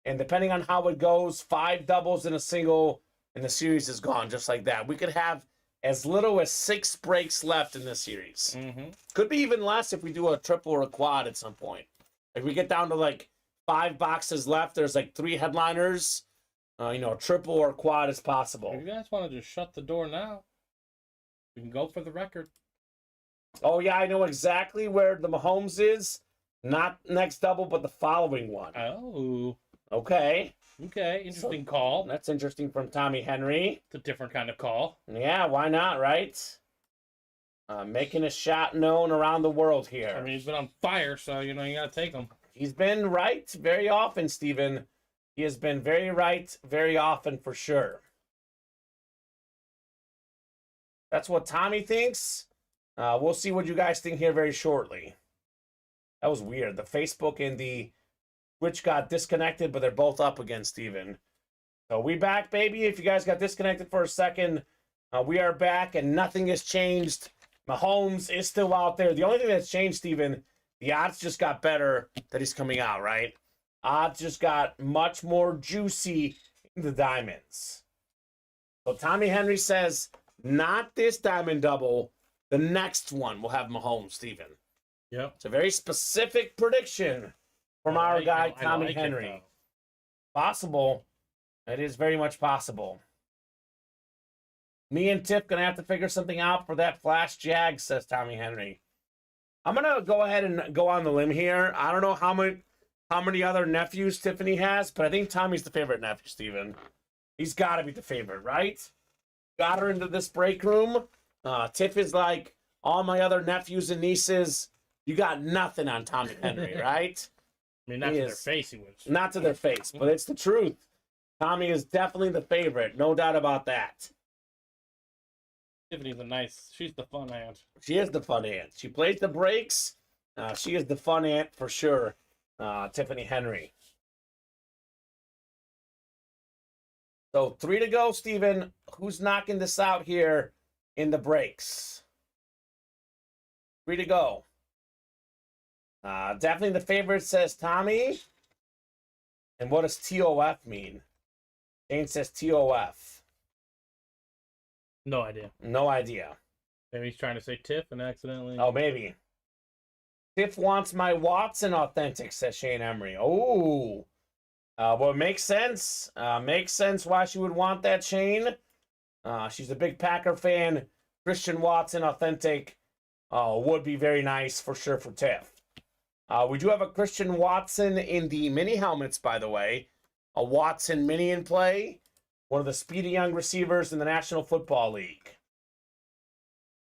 And depending on how it goes, 5 doubles in a single, and the series is gone just like that. We could have as little as 6 breaks left in this series. Mm-hmm. Could be even less if we do a triple or a quad at some point. If we get down to like 5 boxes left, there's like 3 headliners. Triple or quad is possible. If you guys want to just shut the door now, we can go for the record. Oh, yeah, I know exactly where the Mahomes is. Not next double, but the following one. Oh. Okay. Okay, interesting call. That's interesting from Tommy Henry. It's a different kind of call. Yeah, why not, right? Making a shot known around the world here. I mean, he's been on fire, so, you got to take him. He's been right very often, Steven. He has been very right very often for sure. That's what Tommy thinks. We'll see what you guys think here very shortly. That was weird. The Facebook and the Twitch got disconnected, but they're both up again, Steven. So we back, baby. If you guys got disconnected for a second, we are back and nothing has changed. Mahomes is still out there. The only thing that's changed, Steven, the odds just got better that he's coming out, right? Odds just got much more juicy in the Diamonds. So Tommy Henry says, not this Diamond double. The next one will have Mahomes, Steven. Yep. It's a very specific prediction from our guy, Tommy like Henry. Possible. It is very much possible. Me and Tiff going to have to figure something out for that Flash Jag, says Tommy Henry. I'm going to go ahead and go on the limb here. I don't know how many other nephews Tiffany has, but I think Tommy's the favorite nephew, Steven. He's got to be the favorite, right? Got her into this break room. Tiff is like, all my other nephews and nieces, you got nothing on Tommy Henry, right? I mean, not to their face, he would. Not to their face, but it's the truth. Tommy is definitely the favorite. No doubt about that. Tiffany's she's the fun aunt. She is the fun aunt. She plays the breaks. She is the fun aunt for sure. Tiffany Henry. So 3 to go, Steven. Who's knocking this out here in the breaks? 3 to go. Definitely the favorite, says Tommy. And what does TOF mean? Jane says TOF. No idea. No idea. Maybe he's trying to say Tiff and accidentally. Oh, maybe. Tiff wants my Watson authentic, says Shane Emery. Oh. Well, it makes sense. Makes sense why she would want that, Shane. She's a big Packer fan. Christian Watson, authentic. Would be very nice for sure for Tiff. We do have a Christian Watson in the mini helmets, by the way. A Watson mini in play. One of the speedy young receivers in the National Football League.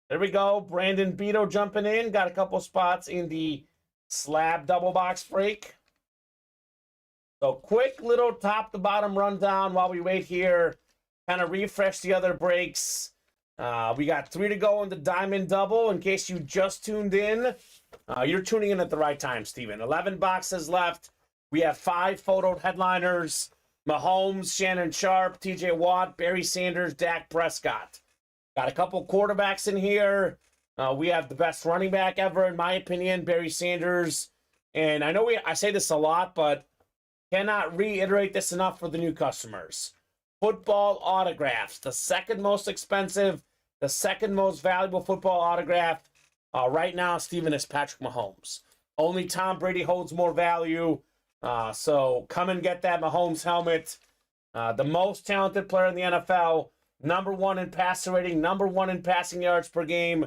There we go. Brandon Beto jumping in. Got a couple spots in the slab double box break. So quick little top to bottom rundown while we wait here. Kind of refresh the other breaks. We got 3 to go in the Diamond Double. In case you just tuned in, you're tuning in at the right time, Steven. 11 boxes left. We have 5 photoed headliners. Mahomes, Shannon Sharp, TJ Watt, Barry Sanders, Dak Prescott. Got a couple quarterbacks in here. We have the best running back ever, in my opinion, Barry Sanders. And I know I say this a lot, but cannot reiterate this enough for the new customers. Football autographs, the second most expensive, the second most valuable football autograph right now, Steven, is Patrick Mahomes. Only Tom Brady holds more value. So come and get that Mahomes helmet. The most talented player in the NFL, number 1 in passer rating, number 1 in passing yards per game.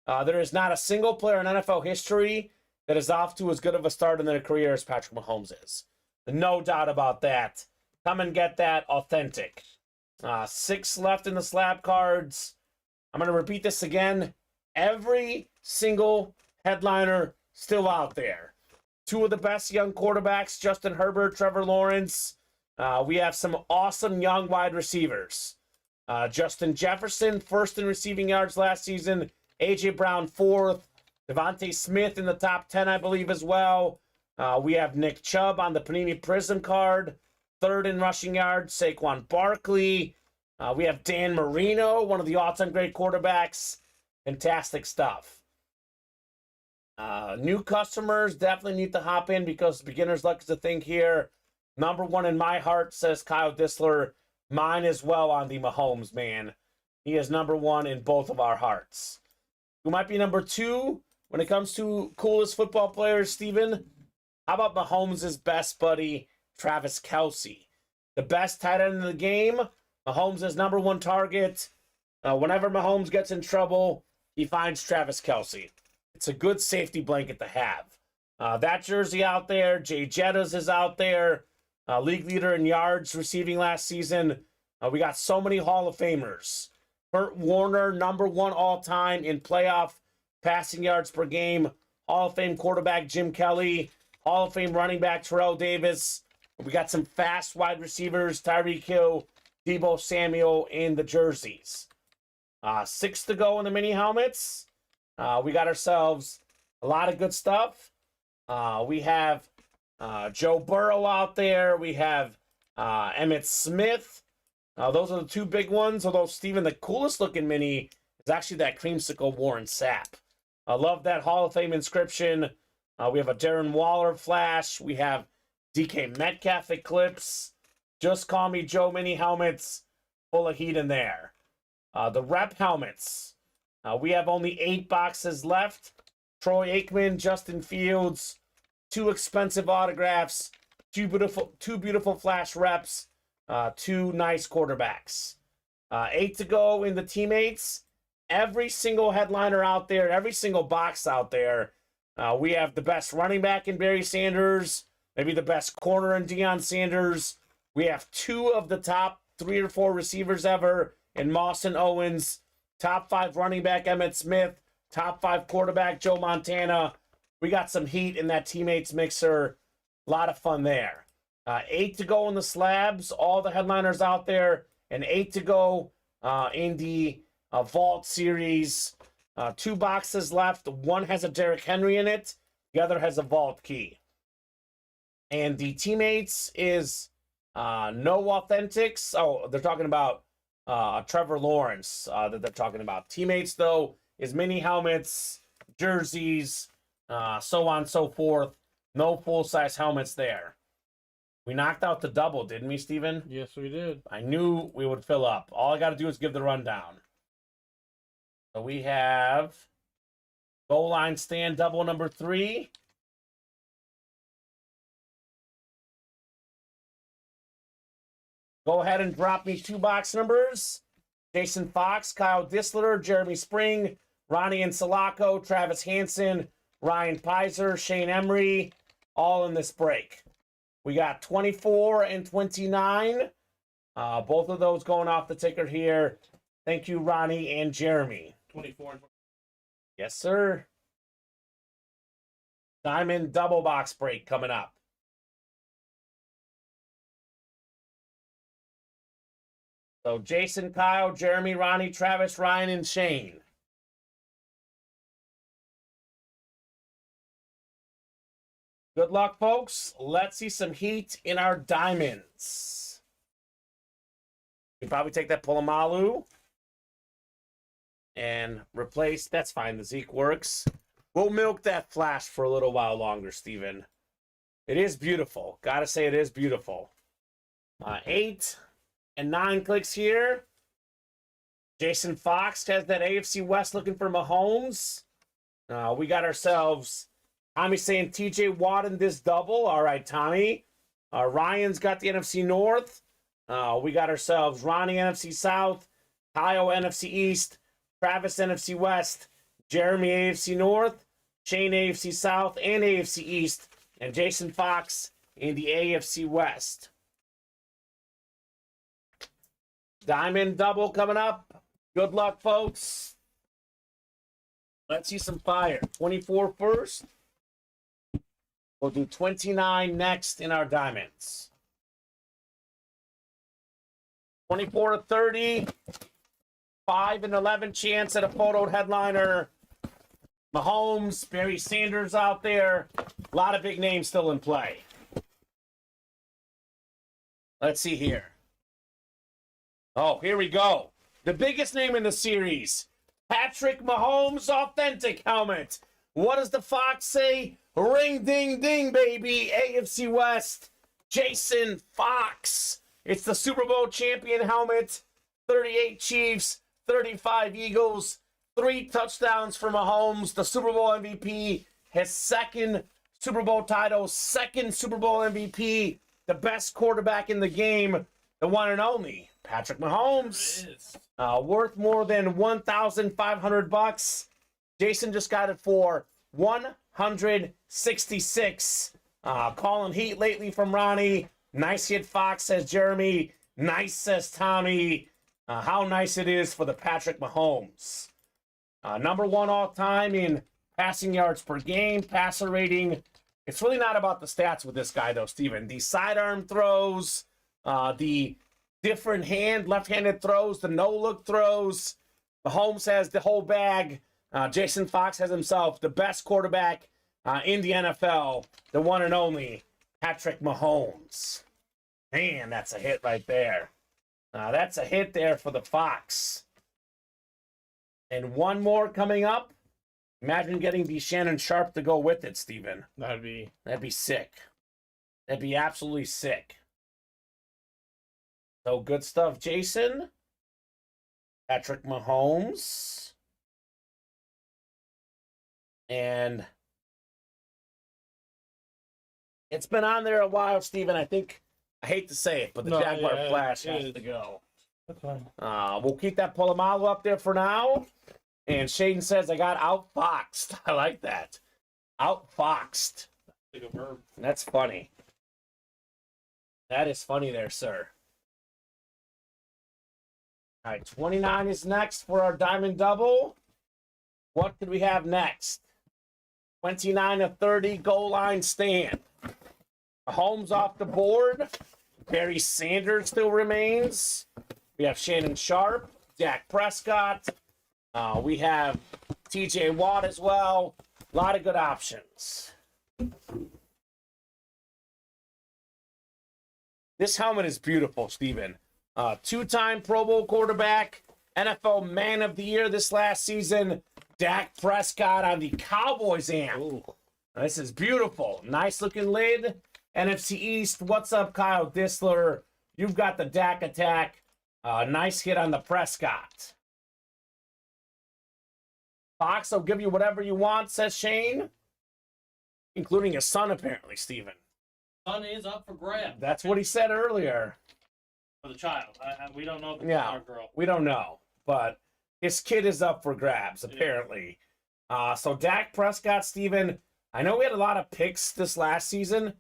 There is not a single player in NFL history that is off to as good of a start in their career as Patrick Mahomes is. No doubt about that. Come and get that authentic. 6 left in the slab cards. I'm going to repeat this again. Every single headliner still out there. 2 of the best young quarterbacks, Justin Herbert, Trevor Lawrence. We have some awesome young wide receivers. Justin Jefferson, first in receiving yards last season. A.J. Brown, 4th. Devontae Smith in the top 10, I believe, as well. We have Nick Chubb on the Panini Prism card. 3rd in rushing yards, Saquon Barkley. We have Dan Marino, one of the all-time great quarterbacks. Fantastic stuff. New customers definitely need to hop in because beginner's luck is a thing here. Number 1 in my heart, says Kyle Disler. Mine as well on the Mahomes, man. He is number 1 in both of our hearts. Who might be number 2 when it comes to coolest football players, Steven? How about Mahomes' best buddy, Travis Kelce? The best tight end in the game. Mahomes' number 1 target. Whenever Mahomes gets in trouble, he finds Travis Kelce. It's a good safety blanket to have. That jersey out there. Jay Jettas is out there. League leader in yards receiving last season. We got so many Hall of Famers. Kurt Warner, number 1 all-time in playoff passing yards per game. Hall of Fame quarterback Jim Kelly. Hall of Fame running back Terrell Davis. We got some fast wide receivers, Tyreek Hill, Deebo Samuel in the jerseys. 6 to go in the mini helmets. We got ourselves a lot of good stuff. We have Joe Burrow out there. We have Emmitt Smith. Those are the 2 big ones. Although, Steven, the coolest looking mini is actually that creamsicle Warren Sapp. I love that Hall of Fame inscription. We have a Darren Waller flash. We have DK Metcalf Eclipse. Just Call Me Joe mini helmets. Full of heat in there. The rep helmets. We have only 8 boxes left. Troy Aikman, Justin Fields. 2 expensive autographs. 2 beautiful flash reps. 2 nice quarterbacks. 8 to go in the teammates. Every single headliner out there, every single box out there. We have the best running back in Barry Sanders, maybe the best corner in Deion Sanders. We have 2 of the top 3 or 4 receivers ever in Moss and Owens. Top 5 running back Emmitt Smith. Top 5 quarterback Joe Montana. We got some heat in that teammates mixer. A lot of fun there. 8 to go in the slabs. All the headliners out there. And 8 to go in the Vault series. 2 boxes left. 1 has a Derrick Henry in it. The other has a Vault key. And the teammates is no authentics. Oh, they're talking about Trevor Lawrence that they're talking about. Teammates, though, is mini helmets, jerseys, so on and so forth. No full-size helmets there. We knocked out the double, didn't we, Steven? Yes, we did. I knew we would fill up. All I got to do is give the rundown. So we have goal line stand double number 3. Go ahead and drop me 2 box numbers. Jason Fox, Kyle Disler, Jeremy Spring, Ronnie Insalaco, Travis Hansen, Ryan Pizer, Shane Emery, all in this break. We got 24 and 29. Both of those going off the ticker here. Thank you, Ronnie and Jeremy. 24 and 20. Yes, sir. Diamond double box break coming up. So Jason, Kyle, Jeremy, Ronnie, Travis, Ryan, and Shane. Good luck, folks. Let's see some heat in our diamonds. You can probably take that Polamalu and replace. That's fine. The Zeke works. We'll milk that flash for a little while longer, Steven. It is beautiful. Gotta say, it is beautiful. 8 and 9 clicks here. Jason Fox has that AFC West looking for Mahomes. We got ourselves Tommy saying TJ Watt in this double. All right, Tommy. Ryan's got the NFC North. We got ourselves Ronnie NFC South, Kyle NFC East, Travis NFC West, Jeremy AFC North, Shane AFC South and AFC East, and Jason Fox in the AFC West. Diamond double coming up. Good luck, folks. Let's see some fire. 24 first. We'll do 29 next in our diamonds. 24 to 30. 5 and 11 chance at a photo headliner. Mahomes, Barry Sanders out there. A lot of big names still in play. Let's see here. Oh, here we go. The biggest name in the series. Patrick Mahomes authentic helmet. What does the Fox say? Ring, ding, ding, baby. AFC West. Jason Fox. It's the Super Bowl champion helmet. 38 Chiefs, 35 Eagles, 3 touchdowns for Mahomes, the Super Bowl MVP, his second Super Bowl title, second Super Bowl MVP, the best quarterback in the game, the one and only Patrick Mahomes. Worth more than $1,500. Jason just got it for $166. Calling heat lately from Ronnie. Nice hit, Fox, says Jeremy. Nice, says Tommy. How nice it is for the Patrick Mahomes. Number 1 all time in passing yards per game, passer rating. It's really not about the stats with this guy, though, Steven. The sidearm throws, the different left-handed throws, the no-look throws. Mahomes has the whole bag. Jason Fox has himself the best quarterback in the NFL, the one and only Patrick Mahomes. Man, that's a hit right there. That's a hit there for the Fox. And one more coming up. Imagine getting the Shannon Sharp to go with it, Steven. That'd be sick. That'd be absolutely sick. So good stuff, Jason. Patrick Mahomes. And it's been on there a while, Steven. I hate to say it, but the Jaguar Flash has to go. That's fine. We'll keep that Polamalu up there for now. And Shaden says, I got outfoxed. I like that. Outfoxed. Like a verb. That's funny. That is funny there, sir. All right, 29 is next for our Diamond Double. What could we have next? 29 to 30, goal line stand. Mahomes off the board. Barry Sanders still remains. We have Shannon Sharp, Dak Prescott. We have TJ Watt as well. A lot of good options. This helmet is beautiful, Steven. 2-time Pro Bowl quarterback, NFL Man of the Year this last season. Dak Prescott on the Cowboys amp. Ooh. This is beautiful. Nice looking lid. NFC East. What's up, Kyle Disler? You've got the Dak attack. Nice hit on the Prescott. Fox will give you whatever you want, says Shane. Including his son, apparently, Steven. Son is up for grabs. That's what he said earlier. For the child. We don't know if it's yeah, our girl. We don't know. but his kid is up for grabs, apparently. So Dak Prescott, Steven, I know we had a lot of picks this last season.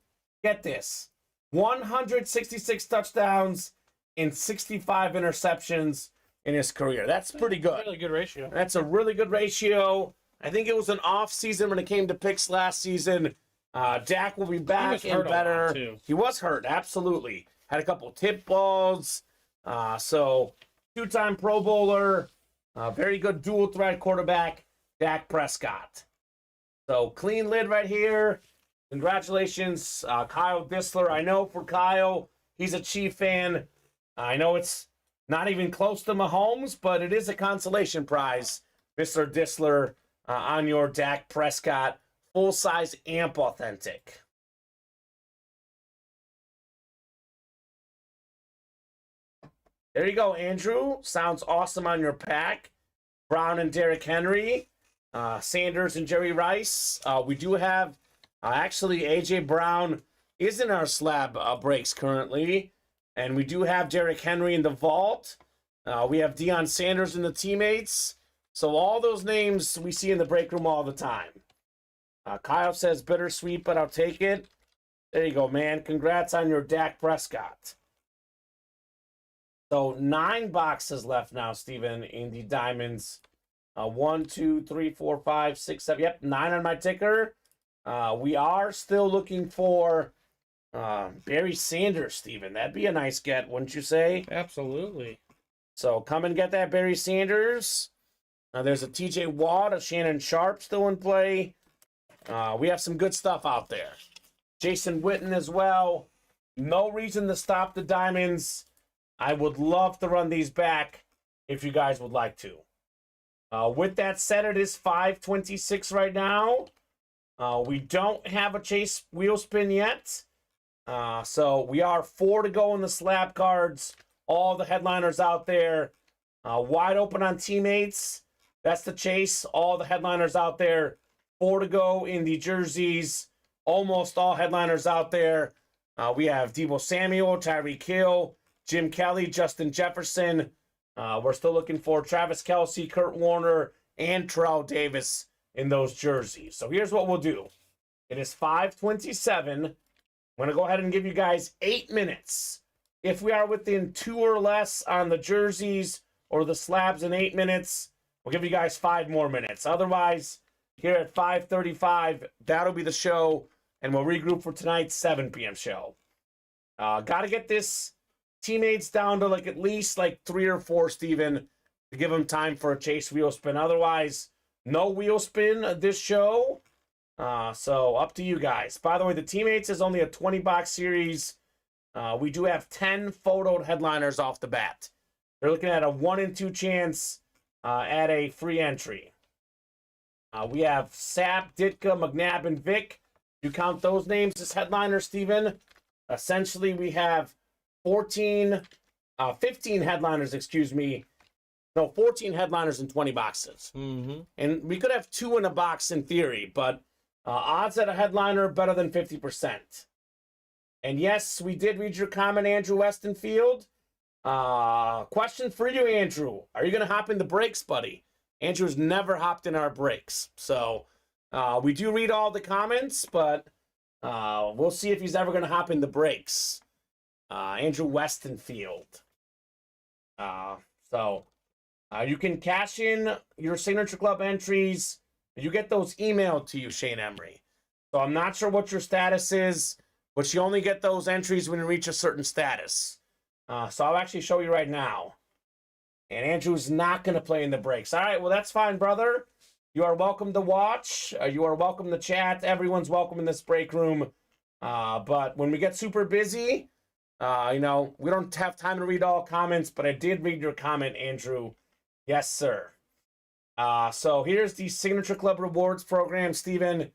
Get this. 166 touchdowns and 65 interceptions in his career. That's pretty good. Really good ratio. That's a really good ratio. I think it was an off season when it came to picks last season. Dak will be back and better. He was hurt, absolutely. Had a couple tip balls. So two-time Pro Bowler. Very good dual threat quarterback, Dak Prescott. So clean lid right here. Congratulations, Kyle Disler. I know for Kyle, he's a Chief fan. I know it's not even close to Mahomes, but it is a consolation prize, Mr. Disler, on your Dak Prescott full-size amp authentic. There you go, Andrew. Sounds awesome on your pack. Brown and Derrick Henry. Sanders and Jerry Rice. We do have, actually, A.J. Brown is in our slab breaks currently. And we do have Derrick Henry in the vault. We have Deion Sanders in the teammates. So all those names we see in the break room all the time. Kyle says bittersweet, but I'll take it. There you go, man. Congrats on your Dak Prescott. So 9 boxes left now, Steven, in the diamonds. 1, 2, 3, 4, 5, 6, 7. Yep, 9 on my ticker. We are still looking for Barry Sanders, Steven. That'd be a nice get, wouldn't you say? Absolutely. So come and get that Barry Sanders. There's a TJ Watt, a Shannon Sharp still in play. We have some good stuff out there. Jason Witten as well. No reason to stop the diamonds. I would love to run these back if you guys would like to. With that said, it is 5:26 right now. We don't have a chase wheel spin yet. So we are 4 to go in the slab cards. All the headliners out there. Wide open on teammates. That's the chase. All the headliners out there. 4 to go in the jerseys. Almost all headliners out there. We have Deebo Samuel, Tyreek Hill, Jim Kelly, Justin Jefferson. We're still looking for Travis Kelce, Kurt Warner, and Terrell Davis in those jerseys. So here's what we'll do. It is 5:27. I'm going to go ahead and give you guys 8 minutes. If we are within 2 or less on the jerseys or the slabs in 8 minutes, we'll give you guys 5 more minutes. Otherwise, here at 5:35, that'll be the show, and we'll regroup for tonight's 7 p.m. show. Got to get this teammates down to at least 3 or 4, Steven, to give them time for a chase wheel spin. Otherwise, no wheel spin this show. So up to you guys. By the way, the teammates is only a 20-box series. We do have 10 photoed headliners off the bat. They're looking at a 1 in 2 chance at a free entry. We have Sapp, Ditka, McNabb, and Vic. You count those names as headliners, Steven. Essentially, we have 15 headliners, excuse me. No, 14 headliners in 20 boxes. Mm-hmm. And we could have 2 in a box in theory, but odds at a headliner better than 50%. And yes, we did read your comment, Andrew Westenfield. Question for you, Andrew. Are you going to hop in the breaks, buddy? Andrew's never hopped in our breaks. So we do read all the comments, but we'll see if he's ever going to hop in the breaks. Andrew Westenfield. So you can cash in your Signature Club entries. You get those emailed to you, Shane Emery. So I'm not sure what your status is, but you only get those entries when you reach a certain status. So I'll actually show you right now. And Andrew's not going to play in the breaks. All right, well, that's fine, brother. You are welcome to watch. You are welcome to chat. Everyone's welcome in this break room. But when we get super busy, we don't have time to read all comments, but I did read your comment, Andrew. Yes, sir. So here's the Signature Club Rewards program, Steven.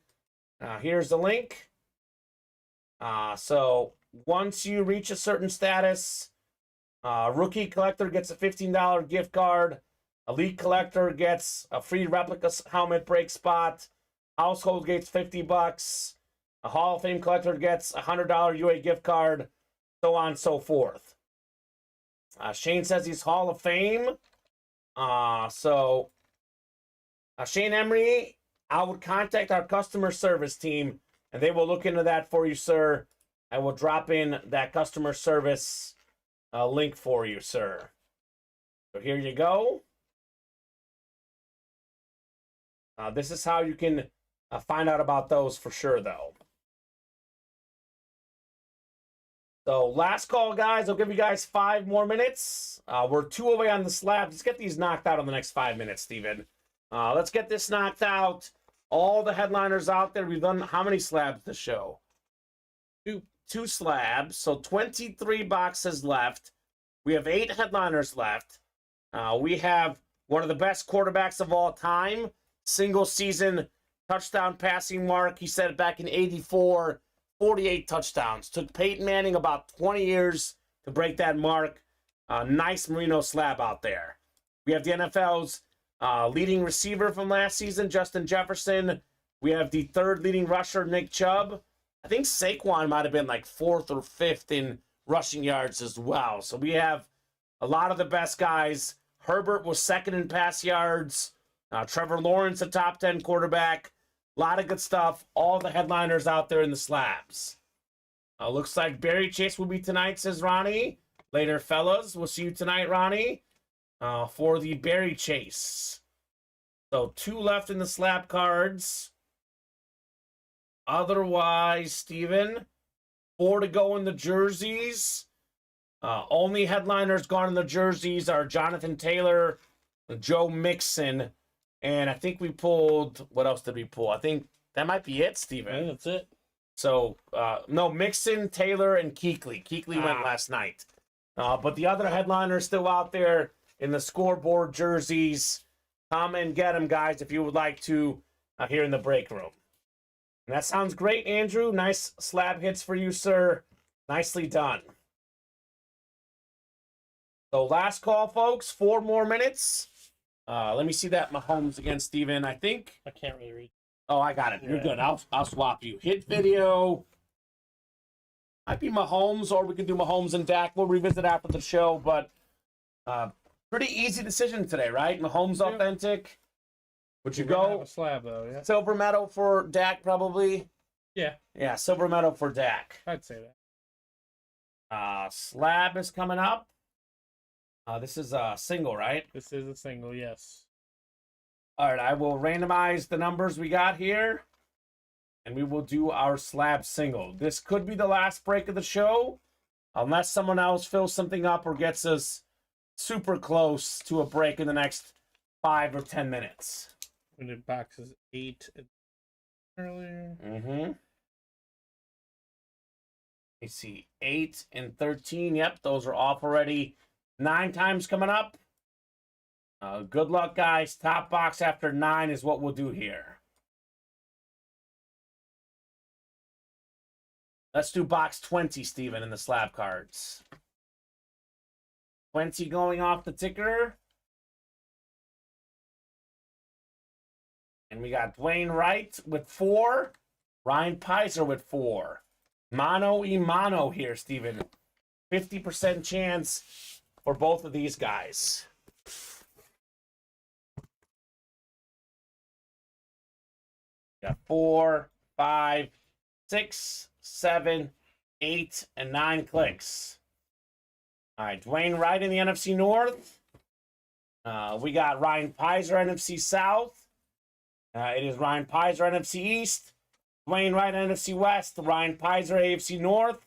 Here's the link. So once you reach a certain status, Rookie Collector gets a $15 gift card. Elite Collector gets a free replica helmet break spot. Household gets $50. A Hall of Fame Collector gets a $100 UA gift card. So on and so forth. Shane says he's Hall of Fame. So Shane Emery, I would contact our customer service team, and they will look into that for you, sir. I will drop in that customer service link for you, sir. So here you go. This is how you can find out about those for sure, though. So last call, guys. I'll give you guys 5 more minutes. We're 2 away on the slab. Let's get these knocked out in the next 5 minutes, Steven. Let's get this knocked out. All the headliners out there. We've done how many slabs this show? Two slabs. So 23 boxes left. We have 8 headliners left. We have one of the best quarterbacks of all time. Single season touchdown passing mark. He said it back in '84. 48 touchdowns. Took Peyton Manning about 20 years to break that mark. Nice Merino slab out there. We have the NFL's leading receiver from last season, Justin Jefferson. We have the 3rd leading rusher, Nick Chubb. I think Saquon might have been like 4th or 5th in rushing yards as well. So we have a lot of the best guys. Herbert was 2nd in pass yards. Trevor Lawrence, a top 10 quarterback. A lot of good stuff. All the headliners out there in the slabs. Looks like Barry Chase will be tonight, says Ronnie. Later, fellas. We'll see you tonight, Ronnie, for the Barry Chase. So 2 left in the slab cards. Otherwise, Steven, 4 to go in the jerseys. Only headliners gone in the jerseys are Jonathan Taylor, Joe Mixon, and I think we pulled, what else did we pull? I think that might be it, Steven. I think that's it. So, no, Mixon, Taylor, and Kuechly. Kuechly went last night. But the other headliners still out there in the scoreboard jerseys. Come and get them, guys, if you would like to, here in the break room. And that sounds great, Andrew. Nice slab hits for you, sir. Nicely done. So last call, folks. 4 more minutes. Let me see that Mahomes against Steven. I think. I can't really read. Oh, I got it. You're good. I'll swap you. Hit video. Might be Mahomes, or we can do Mahomes and Dak. We'll revisit after the show, but pretty easy decision today, right? Mahomes authentic. Would you go? A slab though, yeah. Silver medal for Dak, probably. Yeah. Yeah, silver medal for Dak. I'd say that. Slab is coming up. This is a single, right? This is a single, yes. All right, I will randomize the numbers we got here, and we will do our slab single. This could be the last break of the show, unless someone else fills something up or gets us super close to a break in the next 5 or 10 minutes. We did boxes 8 earlier. Mm-hmm. You see 8 and 13. Yep, those are off already. 9 times coming up. Good luck, guys. Top box after 9 is what we'll do here. Let's do box 20, Steven, in the slab cards. 20 going off the ticker. And we got Dwayne Wright with 4. Ryan Pizer with 4. Mano y mano here, Steven. 50% chance for both of these guys. Got 4, 5, 6, 7, 8, and 9 clicks. All right, Dwayne Wright in the NFC North. We got Ryan Pizer, NFC South. It is Ryan Pizer, NFC East. Dwayne Wright, NFC West. Ryan Pizer, AFC North.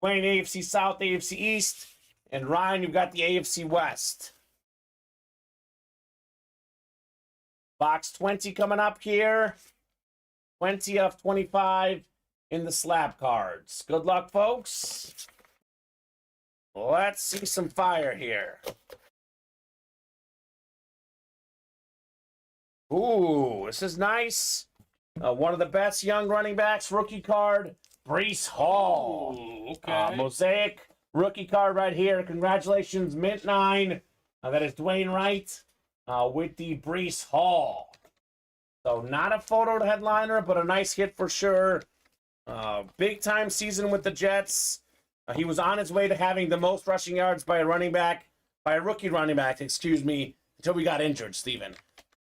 Dwayne, AFC South, AFC East. And Ryan, you've got the AFC West. Box 20 coming up here. 20 of 25 in the slab cards. Good luck, folks. Let's see some fire here. Ooh, this is nice. One of the best young running backs, rookie card, Breece Hall. Ooh, okay. Mosaic rookie card right here. Congratulations, Mint 9. That is Dwayne Wright with the Breece Hall. So not a photo headliner, but a nice hit for sure. Big time season with the Jets. He was on his way to having the most rushing yards by a rookie running back, until we got injured, Steven.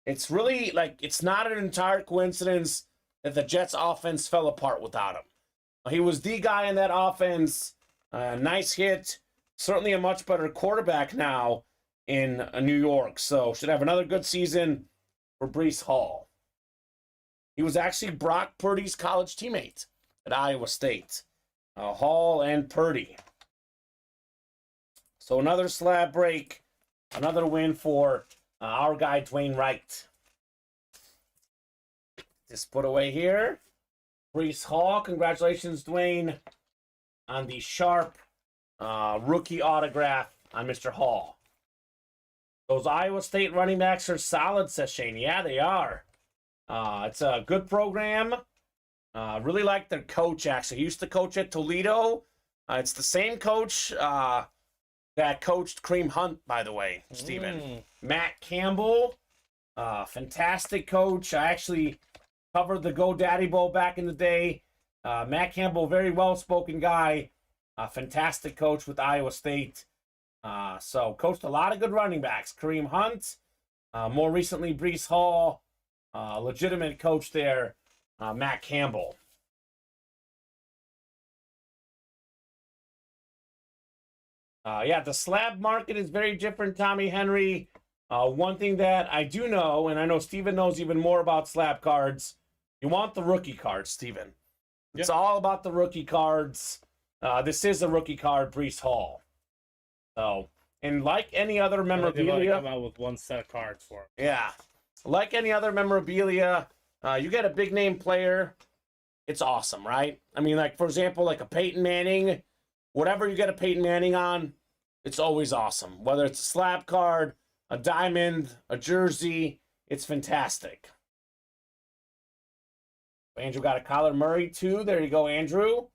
It's really like it's not an entire coincidence that the Jets offense fell apart without him. He was the guy in that offense. Nice hit. Certainly a much better quarterback now in New York. So should have another good season for Breece Hall. He was actually Brock Purdy's college teammate at Iowa State. Hall and Purdy. So another slab break. Another win for our guy, Dwayne Wright. Just put away here. Breece Hall. Congratulations, Dwayne, on the sharp rookie autograph on Mr. Hall. Those Iowa State running backs are solid, says Shane. Yeah, they are. It's a good program. Really like their coach, actually. He used to coach at Toledo. It's the same coach that coached Kareem Hunt, by the way, Steven. Matt Campbell, fantastic coach. I actually covered the GoDaddy Bowl back in the day. Matt Campbell, very well-spoken guy. Fantastic coach with Iowa State. So coached a lot of good running backs. Kareem Hunt, more recently Breece Hall, legitimate coach there, Matt Campbell. Yeah, the slab market is very different, Tommy Henry. One thing that I do know, and I know Steven knows even more about slab cards, you want the rookie cards, Steven. It's all about the rookie cards. This is a rookie card, Breece Hall. So, and like any other memorabilia, come out with one set of cards for it. Yeah, like any other memorabilia, you get a big name player, it's awesome, right? I mean, like for example, like a Peyton Manning, whatever you get a Peyton Manning on, it's always awesome. Whether it's a slab card, a diamond, a jersey, it's fantastic. Andrew got a Kyler Murray too. There you go, Andrew.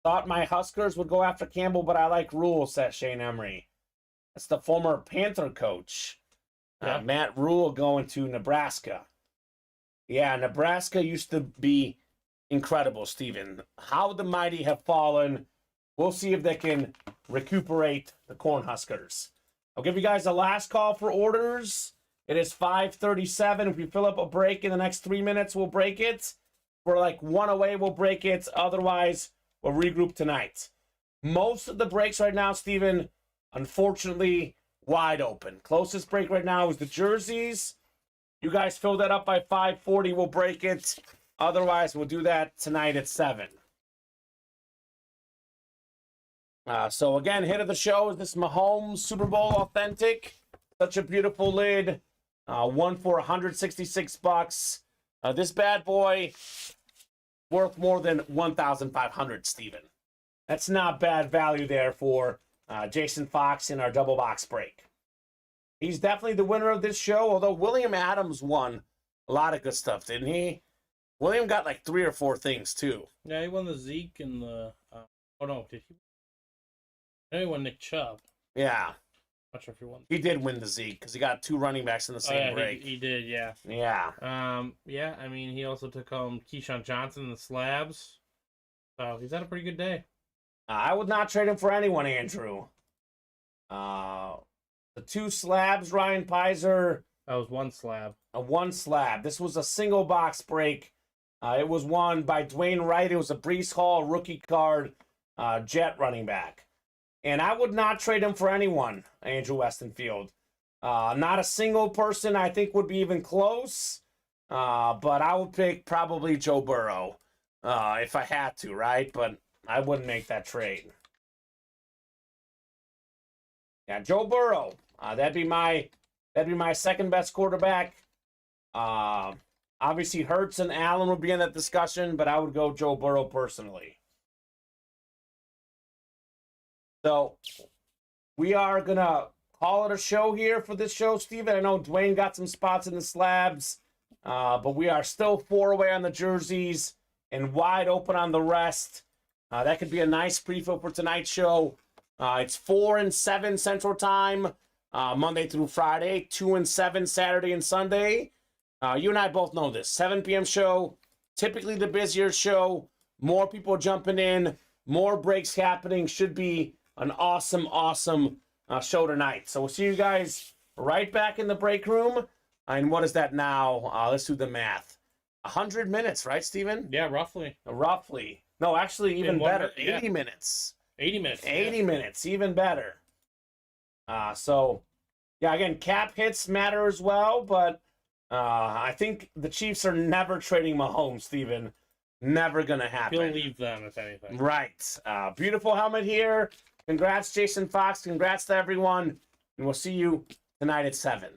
Thought my Huskers would go after Campbell, but I like Rule, says Shane Emery. That's the former Panther coach. Matt Rule going to Nebraska. Yeah, Nebraska used to be incredible, Steven. How the mighty have fallen. We'll see if they can recuperate the Cornhuskers. I'll give you guys a last call for orders. It is 5:37. If we fill up a break in the next 3 minutes, we'll break it. If we're like one away, we'll break it. Otherwise, we'll regroup tonight. Most of the breaks right now, Steven, unfortunately, wide open. Closest break right now is the jerseys. You guys fill that up by 5:40, we'll break it. Otherwise, we'll do that tonight at 7. So again, hit of the show is this Mahomes Super Bowl Authentic. Such a beautiful lid. One for $166. This bad boy worth more than $1,500, Steven. That's not bad value there for Jason Fox in our double box break. He's definitely the winner of this show, although William Adams won a lot of good stuff, didn't he? William got like 3 or 4 things, too. Yeah, he won the Zeke and the... oh, no, did he? I know he won Nick Chubb. Yeah. Not sure if he won. He did win the Zeke because he got 2 running backs in the same break. He did, yeah. Yeah. Yeah, I mean, he also took home Keyshawn Johnson in the slabs. So he's had a pretty good day. I would not trade him for anyone, Andrew. The 2 slabs, Ryan Pizer. That was 1 slab. One slab. This was a single box break. It was won by Dwayne Wright. It was a Breece Hall rookie card, Jet running back. And I would not trade him for anyone, Andrew Westenfield. Not a single person I think would be even close. But I would pick probably Joe Burrow if I had to, right? But I wouldn't make that trade. Yeah, Joe Burrow. That'd be my second best quarterback. Obviously, Hurts and Allen would be in that discussion, but I would go Joe Burrow personally. So, we are going to call it a show here for this show, Steven. I know Dwayne got some spots in the slabs, but we are still 4 away on the jerseys and wide open on the rest. That could be a nice prefill for tonight's show. It's 4 and 7 Central Time, Monday through Friday, 2 and 7 Saturday and Sunday. You and I both know this. 7 p.m. show, typically the busier show. More people jumping in, more breaks happening. Should be an awesome show tonight. So we'll see you guys right back in the break room. And what is that now? Let's do the math. 100 minutes, right, Steven? Yeah, roughly. Roughly. No, actually, even better. 80 minutes. 80 minutes. 80 minutes, even better. So, yeah, again, cap hits matter as well, but I think the Chiefs are never trading Mahomes, Steven. Never going to happen. He'll leave them, if anything. Right. Beautiful helmet here. Congrats, Jason Fox. Congrats to everyone. And we'll see you tonight at 7.